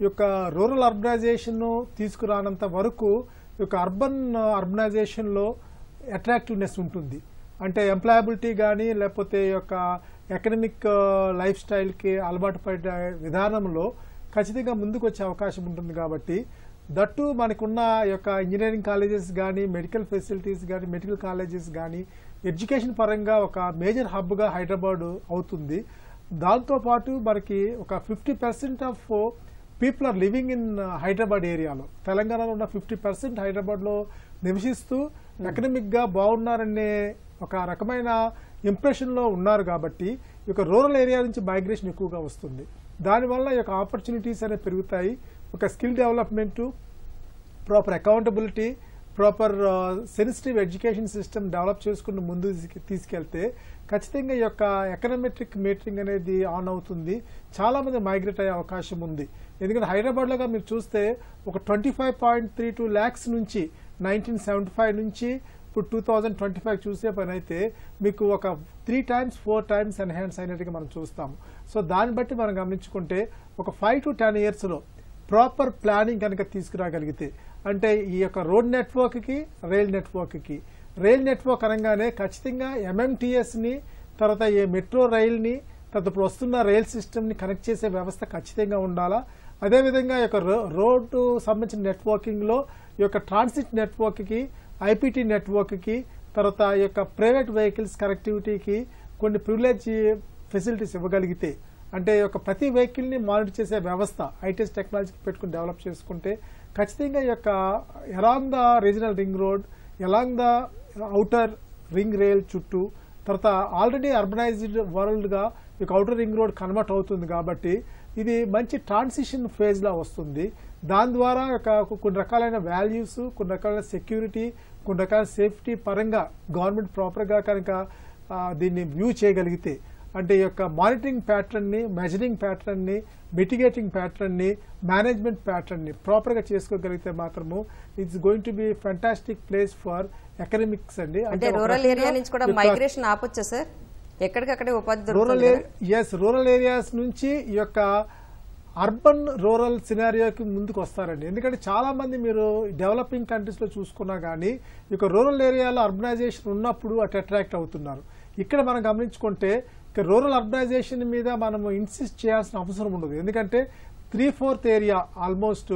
ఈ యొక్క రూరల్ అర్బనైజేషన్ తీసుకురానంత వరకు ఈ యొక్క అర్బనైజేషన్లో అట్రాక్టివ్నెస్ ఉంటుంది. అంటే ఎంప్లాయబిలిటీ కానీ లేకపోతే ఈ యొక్క ఎకనమిక్ లైఫ్ స్టైల్కి అలవాటు పడే విధానంలో ఖచ్చితంగా ముందుకు వచ్చే అవకాశం ఉంటుంది. కాబట్టి దట్టు మనకున్న యొక్క ఇంజనీరింగ్ కాలేజెస్ కానీ, మెడికల్ ఫెసిలిటీస్ కానీ, మెడికల్ కాలేజెస్ కానీ ఎడ్యుకేషన్ పరంగా ఒక మేజర్ హబ్గా హైదరాబాద్ అవుతుంది. దాంతోపాటు మనకి ఒక 50% of people are living in Hyderabad ఏరియాలో. తెలంగాణలో ఉన్న 50% హైదరాబాద్లో నివసిస్తూ ఎకనమిక్గా బాగున్నారనే ఒక రకమైన ఇంప్రెషన్లో ఉన్నారు. కాబట్టి ఈ యొక్క రూరల్ ఏరియా నుంచి మైగ్రేషన్ ఎక్కువగా వస్తుంది. దానివల్ల ఈ యొక్క ఆపర్చునిటీస్ అనేవి పెరుగుతాయి. ఒక skill development, proper accountability, proper sensitive education system develop చేసుకుని ముందు తీసుకెళ్తే ఖచ్చితంగా ఈ యొక్క ఎకనామెట్రిక్ మీటరింగ్ అనేది ఆన్ అవుతుంది. చాలామంది మైగ్రేట్ అయ్యే అవకాశం ఉంది. ఎందుకంటే హైదరాబాద్లో మీరు చూస్తే ఒక 25.32 lakhs నుంచి 1975 నుంచి ఇప్పుడు 2025 చూసే పని అయితే మీకు ఒక 3 times 4 times ఎన్హాన్స్ అయినట్టుగా మనం చూస్తాము. సో దాన్ని బట్టి మనం గమనించుకుంటే ఒక 5 to 10 yearsలో ప్రాపర్ ప్లానింగ్ కనుక తీసుకురాగలిగితే, అంటే ఈ యొక్క రోడ్ నెట్వర్క్కి, రైల్ నెట్వర్క్ అనగానే ఖచ్చితంగా MMTSని, తర్వాత ఈ మెట్రో రైల్ని, తర్వాత ఇప్పుడు వస్తున్న రైల్ సిస్టమ్ని కనెక్ట్ చేసే వ్యవస్థ ఖచ్చితంగా ఉండాలా. అదేవిధంగా ఈ యొక్క రోడ్డు సంబంధించిన నెట్వర్కింగ్లో ఈ యొక్క ట్రాన్సిట్ నెట్వర్క్కి, IPT నెట్వర్క్కి, తర్వాత ఈ యొక్క ప్రైవేట్ వెహికల్స్ కనెక్టివిటీకి కొన్ని ప్రివిలేజ్ ఫెసిలిటీస్ ఇవ్వగలిగితే, అంటే ఈ యొక్క ప్రతి వెహికల్ని మానిటర్ చేసే వ్యవస్థ ITS టెక్నాలజీ పెట్టుకుని డెవలప్ చేసుకుంటే ఖచ్చితంగా ఈ యొక్క along the regional ring road, along the outer ring rail చుట్టూ, తర్వాత ఆల్రెడీ అర్బనైజ్డ్ వరల్డ్గా ఈ యొక్క అవుటర్ రింగ్ రోడ్ కన్వర్ట్ అవుతుంది. కాబట్టి ఇది మంచి ట్రాన్సిషన్ ఫేజ్లా వస్తుంది. దాని ద్వారా కొన్ని రకాలైన వాల్యూస్, కొన్ని రకాలైన సెక్యూరిటీ, కొన్ని రకాల సేఫ్టీ పరంగా గవర్నమెంట్ ప్రాపర్గా కనుక దీన్ని వ్యూ చేయగలిగితే, అంటే ఈ యొక్క మానిటరింగ్ ప్యాటర్న్ని, మెజరింగ్ ప్యాటర్న్ని, మిటిగేటింగ్ ప్యాటర్న్ని, మేనేజ్మెంట్ ప్యాటర్న్ని ప్రాపర్గా చేసుకోగలిగితే మాత్రము it's going to B fantastic place for economics అండి. అంటే రూరల్ ఏరియా నుంచి కూడా మైగ్రేషన్ ఆపొచ్చా సార్? ఎక్కడికక్కడే ఉపాధి రూరల్ ఏరియాస్ నుంచి ఈ యొక్క అర్బన్ రూరల్ సినారియోకి ముందుకు వస్తారండి. ఎందుకంటే చాలా మంది మీరు డెవలపింగ్ కంట్రీస్లో చూసుకున్నా కానీ ఈ యొక్క రూరల్ ఏరియాలో అర్బనైజేషన్ ఉన్నప్పుడు అటు అట్రాక్ట్ అవుతున్నారు. ఇక్కడ మనం గమనించుకుంటే రూరల్ అర్బనైజేషన్ మీద మనము ఇన్సిస్ట్ చేయాల్సిన అవసరం ఉండదు. ఎందుకంటే 3/4 ఏరియా, ఆల్మోస్ట్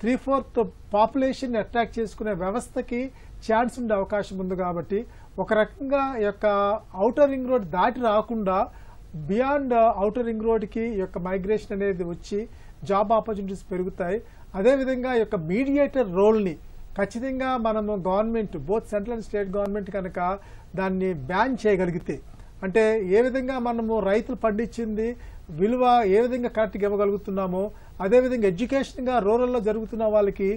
3/4 పాపులేషన్ అట్రాక్ట్ చేసుకునే వ్యవస్థకి ఛాన్స్ ఉండే అవకాశం ఉంది. కాబట్టి ఒక రకంగా ఈ యొక్క ఔటర్ రింగ్ రోడ్ దాటి రాకుండా బియాండ్ ఔటర్ రింగ్ రోడ్కి ఈ యొక్క మైగ్రేషన్ అనేది వచ్చి జాబ్ ఆపర్చునిటీస్ పెరుగుతాయి. అదేవిధంగా ఈ యొక్క మీడియేటర్ రోల్ని ఖచ్చితంగా మనము government, both central and state government కనుక దాన్ని బ్యాన్ చేయగలిగితే, అంటే ఏ విధంగా మనము రైతులు పండించింది విలువ ఏ విధంగా కరెక్ట్గా ఇవ్వగలుగుతున్నామో, అదేవిధంగా ఎడ్యుకేషన్గా రూరల్లో జరుగుతున్న వాళ్ళకి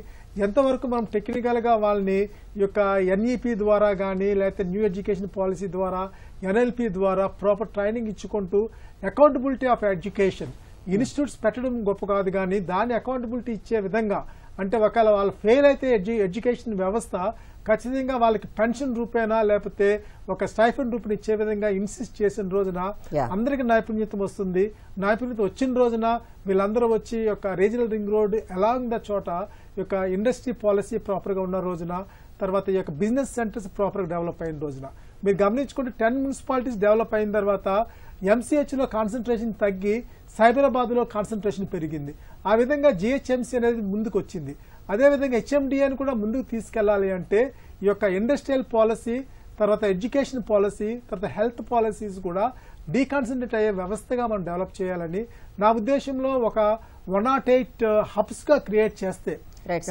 ఎంతవరకు మనం టెక్నికల్గా వాళ్ళని ఈ యొక్క NEP ద్వారా కానీ, లేకపోతే న్యూ ఎడ్యుకేషన్ పాలసీ ద్వారా, NLP ద్వారా ప్రాపర్ ట్రైనింగ్ ఇచ్చుకుంటూ అకౌంటబిలిటీ ఆఫ్ ఎడ్యుకేషన్ ఇన్స్టిట్యూట్స్ పెట్టడం గొప్ప కాదు, కానీ దాన్ని అకౌంటబిలిటీ ఇచ్చే విధంగా, అంటే ఒకవేళ వాళ్ళు ఫెయిల్ అయితే ఎడ్యుకేషన్ వ్యవస్థ ఖచ్చితంగా వాళ్ళకి పెన్షన్ రూపేనా లేకపోతే ఒక స్టైఫండ్ రూపేణ ఇచ్చే విధంగా ఇన్సిస్ట్ చేసిన రోజున అందరికి నైపుణ్యత వస్తుంది. నైపుణ్యత వచ్చిన రోజున వీళ్ళందరూ వచ్చి యొక్క regional ring road along the చోట యొక్క ఇండస్ట్రీ పాలసీ ప్రాపర్గా ఉన్న రోజున, తర్వాత ఈ యొక్క బిజినెస్ సెంటర్స్ ప్రాపర్గా డెవలప్ అయిన రోజున మీరు గమనించుకుంటే 10 మున్సిపాలిటీస్ డెవలప్ అయిన తర్వాత ఎంసీహెచ్లో కాన్సన్ట్రేషన్ తగ్గి సైబరాబాద్లో కాన్సన్ట్రేషన్ పెరిగింది. ఆ విధంగా జిహెచ్ఎంసీ అనేది ముందుకు వచ్చింది. అదేవిధంగా హెచ్ఎండిఏని కూడా ముందుకు తీసుకెళ్లాలి అంటే ఈ యొక్క ఇండస్ట్రియల్ పాలసీ, తర్వాత ఎడ్యుకేషన్ పాలసీ, తర్వాత హెల్త్ పాలసీస్ కూడా డీకాన్సన్ట్రేట్ అయ్యే వ్యవస్థగా మనం డెవలప్ చేయాలని నా ఉద్దేశంలో ఒక 108 హబ్స్ గా క్రియేట్ చేస్తే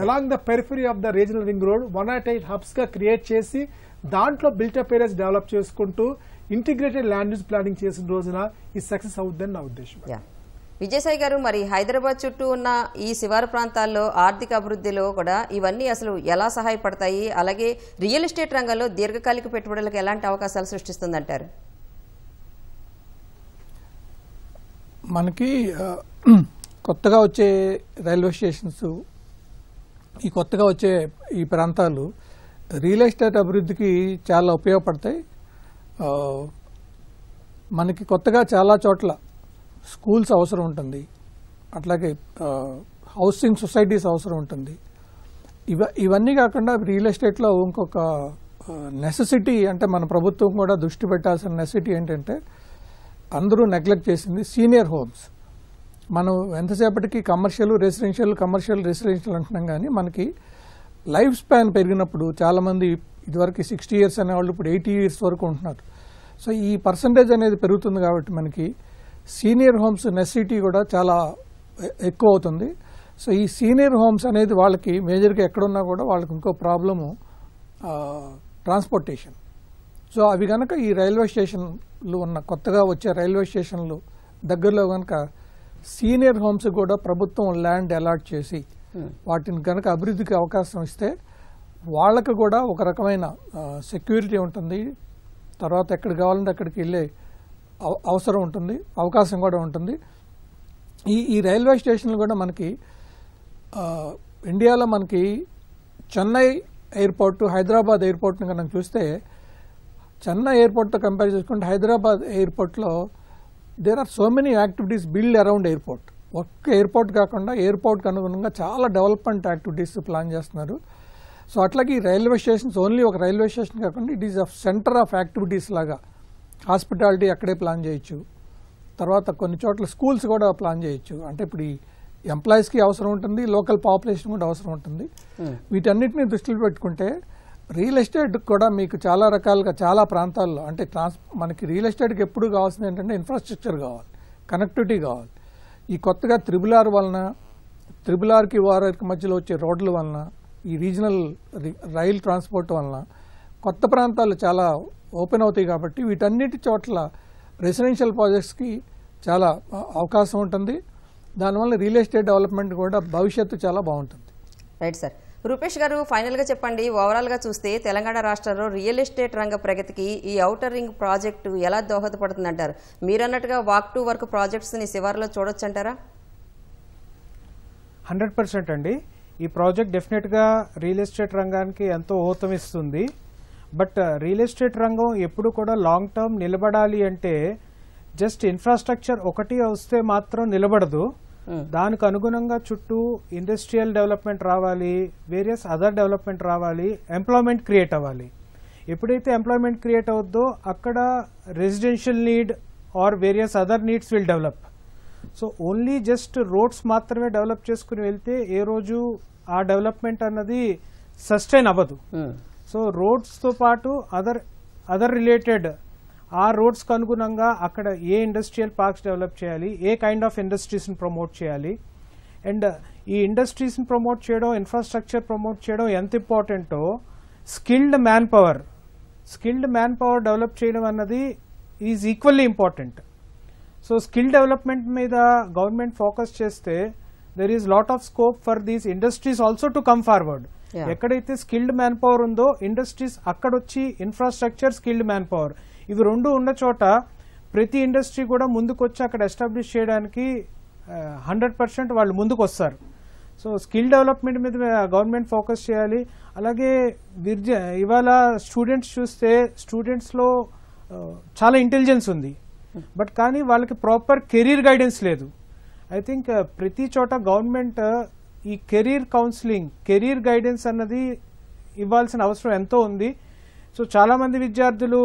along the periphery of the regional ring road 108 hubs గా క్రియేట్ చేసి దాంట్లో బిల్టప్ ఏరియాస్ డెవలప్ చేసుకుంటూ ఇంటిగ్రేటెడ్ ల్యాండ్ యూజ్ ప్లానింగ్ చేసిన రోజున ఈ సక్సెస్ అవుతుందని నా ఉద్దేశం. విజయసాయి గారు, మరి హైదరాబాద్ చుట్టూ ఉన్న ఈ శివారు ప్రాంతాల్లో ఆర్థిక అభివృద్ధిలో కూడా ఇవన్నీ అసలు ఎలా సహాయపడతాయి, అలాగే రియల్ ఎస్టేట్ రంగంలో దీర్ఘకాలిక పెట్టుబడులకు ఎలాంటి అవకాశాలు సృష్టిస్తుందంటారు? మనకి కొత్తగా వచ్చే రైల్వే స్టేషన్స్, ఈ కొత్తగా వచ్చే ఈ ప్రాంతాలు రియల్ ఎస్టేట్ అభివృద్ధికి చాలా ఉపయోగపడతాయి. మనకి కొత్తగా చాలా చోట్ల స్కూల్స్ అవసరం ఉంటుంది, అట్లాగే హౌసింగ్ సొసైటీస్ అవసరం ఉంటుంది. ఇవన్నీ కాకుండా రియల్ ఎస్టేట్లో ఇంకొక నెసెసిటీ, అంటే మన ప్రభుత్వం కూడా దృష్టి పెట్టాల్సిన నెసెసిటీ ఏంటంటే అందరూ నెగ్లెక్ట్ చేసింది సీనియర్ హోమ్స్. మనం ఎంతసేపటికి కమర్షియల్ రెసిడెన్షియల్ అంటున్నాం, కానీ మనకి లైఫ్ స్పాన్ పెరిగినప్పుడు చాలామంది ఇదివరకు 60 years అనేవాళ్ళు ఇప్పుడు 80 years వరకు ఉంటున్నారు. సో ఈ పర్సంటేజ్ అనేది పెరుగుతుంది కాబట్టి మనకి సీనియర్ హోమ్స్ నెసెసిటీ కూడా చాలా ఎక్కువ అవుతుంది. సో ఈ సీనియర్ హోమ్స్ అనేది వాళ్ళకి మేజర్గా ఎక్కడున్నా కూడా వాళ్ళకి ఇంకో ప్రాబ్లము ట్రాన్స్పోర్టేషన్. సో అవి కనుక ఈ రైల్వే స్టేషన్లు ఉన్న కొత్తగా వచ్చే రైల్వే స్టేషన్లు దగ్గరలో కనుక సీనియర్ హోమ్స్ కూడా ప్రభుత్వం ల్యాండ్ అలాట్ చేసి వాటిని కనుక అభివృద్ధికి అవకాశం ఇస్తే వాళ్ళకు కూడా ఒక రకమైన సెక్యూరిటీ ఉంటుంది, తర్వాత ఎక్కడికి కావాలంటే అక్కడికి వెళ్ళే అవసరం ఉంటుంది, అవకాశం కూడా ఉంటుంది. ఈ రైల్వే స్టేషన్లు కూడా మనకి ఇండియాలో మనకి చెన్నై ఎయిర్పోర్ట్, హైదరాబాద్ ఎయిర్పోర్ట్ని కనుక చూస్తే చెన్నై ఎయిర్పోర్ట్తో కంపేర్ చేసుకుంటే హైదరాబాద్ ఎయిర్పోర్ట్లో there are so many activities build around airport. ఒక్క ఎయిర్పోర్ట్ కాకుండా ఎయిర్పోర్ట్కి అనుగుణంగా చాలా డెవలప్మెంట్ యాక్టివిటీస్ ప్లాన్ చేస్తున్నారు. సో అట్లాగే ఈ రైల్వే స్టేషన్స్ ఓన్లీ ఒక రైల్వే స్టేషన్ కాకుండా it is a centre of activities లాగా. హాస్పిటాలిటీ అక్కడే ప్లాన్ చేయొచ్చు, తర్వాత కొన్ని చోట్ల స్కూల్స్ కూడా ప్లాన్ చేయొచ్చు. అంటే ఇప్పుడు ఈ ఎంప్లాయీస్కి అవసరం ఉంటుంది, లోకల్ పాపులేషన్ కూడా అవసరం ఉంటుంది. వీటన్నిటిని దృష్టిలో పెట్టుకుంటే రియల్ ఎస్టేట్ కూడా మీకు చాలా రకాలుగా చాలా ప్రాంతాల్లో, అంటే మనకి రియల్ ఎస్టేట్కి ఎప్పుడు కావాల్సింది ఏంటంటే ఇన్ఫ్రాస్ట్రక్చర్ కావాలి, కనెక్టివిటీ కావాలి. ఈ కొత్తగా త్రిబుల్ వలన, త్రిబుల్ ఆర్కి మధ్యలో వచ్చే రోడ్ల వలన, ఈ రీజనల్ రైల్ ట్రాన్స్పోర్ట్ వలన కొత్త ప్రాంతాలు చాలా ఓపెన్ అవుతాయి. కాబట్టి వీటన్నిటి చోట్ల రెసిడెన్షియల్ ప్రాజెక్ట్స్కి చాలా అవకాశం ఉంటుంది. దానివల్ల రియల్ ఎస్టేట్ డెవలప్మెంట్ కూడా భవిష్యత్తు చాలా బాగుంటుంది. Right sir. రూపేష్ గారు, ఫైనల్గా చెప్పండి, ఓవరాల్గా చూస్తే తెలంగాణ రాష్ట్రంలో రియల్ ఎస్టేట్ రంగ ప్రగతికి ఈ ఔటర్ రింగ్ ప్రాజెక్టు ఎలా దోహదపడుతుందంటారు? మీరన్నట్టుగా వాక్ టు వర్క్ ప్రాజెక్ట్స్ని శివారులో చూడొచ్చంటారా? 100% అండి. ఈ ప్రాజెక్ట్ డెఫినెట్గా రియల్ ఎస్టేట్ రంగానికి ఎంతో ఊతమిస్తుంది. బట్ రియల్ ఎస్టేట్ రంగం ఎప్పుడు కూడా లాంగ్ టర్మ్ నిలబడాలి అంటే జస్ట్ ఇన్ఫ్రాస్ట్రక్చర్ ఒకటి వస్తే మాత్రం నిలబడదు. దానికి అనుగుణంగా చుట్టూ ఇండస్ట్రియల్ డెవలప్మెంట్ రావాలి, వేరియస్ అదర్ డెవలప్మెంట్ రావాలి, ఎంప్లాయ్మెంట్ క్రియేట్ అవ్వాలి. ఎప్పుడైతే ఎంప్లాయ్మెంట్ క్రియేట్ అవుద్దో అక్కడ residential need or various other needs will develop. So only just roads మాత్రమే డెవలప్ చేసుకుని వెళ్తే ఏ రోజు ఆ డెవలప్మెంట్ అన్నది సస్టైన్ అవ్వదు. సో రోడ్స్తో పాటు అదర్ రిలేటెడ్ ఆ రోడ్స్కి అనుగుణంగా అక్కడ ఏ ఇండస్ట్రియల్ పార్క్స్ డెవలప్ చేయాలి, ఏ కైండ్ ఆఫ్ ఇండస్ట్రీస్ని ప్రమోట్ చేయాలి, అండ్ ఈ ఇండస్ట్రీస్ని ప్రమోట్ చేయడం, ఇన్ఫ్రాస్ట్రక్చర్ ప్రమోట్ చేయడం ఎంత ఇంపార్టెంటో స్కిల్డ్ మ్యాన్ పవర్ డెవలప్ చేయడం అన్నది is equally important. So skill development మీద గవర్నమెంట్ ఫోకస్ చేస్తే there is lot of scope for these industries also to come forward. ఎక్కడైతే స్కిల్డ్ మ్యాన్ పవర్ ఉందో ఇండస్ట్రీస్ అక్కడొచ్చి ఇన్ఫ్రాస్ట్రక్చర్, స్కిల్డ్ మ్యాన్ పవర్ ఇవి రెండు ఉన్న చోట ప్రతి ఇండస్ట్రీ కూడా ముందుకు వచ్చి అక్కడ ఎస్టాబ్లిష్ చేయడానికి 100% వాళ్ళు ముందుకు వస్తారు. సో స్కిల్ డెవలప్మెంట్ మీద గవర్నమెంట్ ఫోకస్ చేయాలి. అలాగే ఇవాళ స్టూడెంట్స్ చూస్తే స్టూడెంట్స్లో చాలా ఇంటెలిజెన్స్ ఉంది, బట్ కానీ వాళ్ళకి ప్రాపర్ కెరీర్ గైడెన్స్ లేదు. ఐ థింక్ ప్రతి చోట గవర్నమెంట్ ఈ కెరీర్ కౌన్సిలింగ్, కెరీర్ గైడెన్స్ అన్నది ఇవ్వాల్సిన అవసరం ఎంతో ఉంది. సో చాలామంది విద్యార్థులు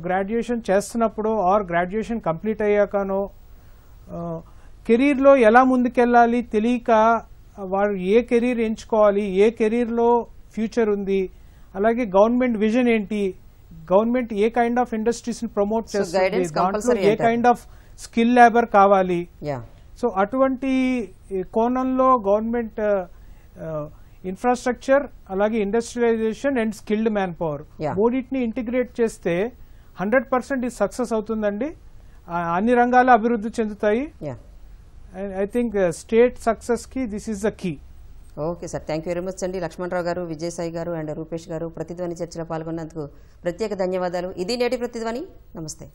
గ్రాడ్యుయేషన్ చేస్తున్నప్పుడు ఆర్ గ్రాడ్యుయేషన్ కంప్లీట్ అయ్యాకనో కెరీర్లో ఎలా ముందుకెళ్ళాలి తెలియక వారు ఏ కెరీర్ ఎంచుకోవాలి, ఏ కెరీర్లో ఫ్యూచర్ ఉంది, అలాగే గవర్నమెంట్ విజన్ ఏంటి, గవర్నమెంట్ ఏ కైండ్ ఆఫ్ ఇండస్ట్రీస్ని ప్రమోట్ చేస్తుంది, దాంట్లో a kind of skill labour కావాలి. సో అటువంటి కోణంలో గవర్నమెంట్ ఇన్ఫ్రాస్ట్రక్చర్ అలాగే industrialisation and skilled manpower మూడింటిని ఇంటిగ్రేట్ చేస్తే 100% ఇది సక్సెస్ అవుతుందండి. అన్ని రంగాలు అభివృద్ధి చెందుతాయి. ఐ థింక్ స్టేట్ సక్సెస్ కి this is the key. Okay sir, thank you very much అండి. లక్ష్మణరావు గారు, విజయసాయి గారు అండ్ రూపేష్ గారు ప్రతిధ్వని చర్చలో పాల్గొన్నందుకు ప్రత్యేక ధన్యవాదాలు. ఇది నేటి ప్రతిధ్వని. నమస్తే.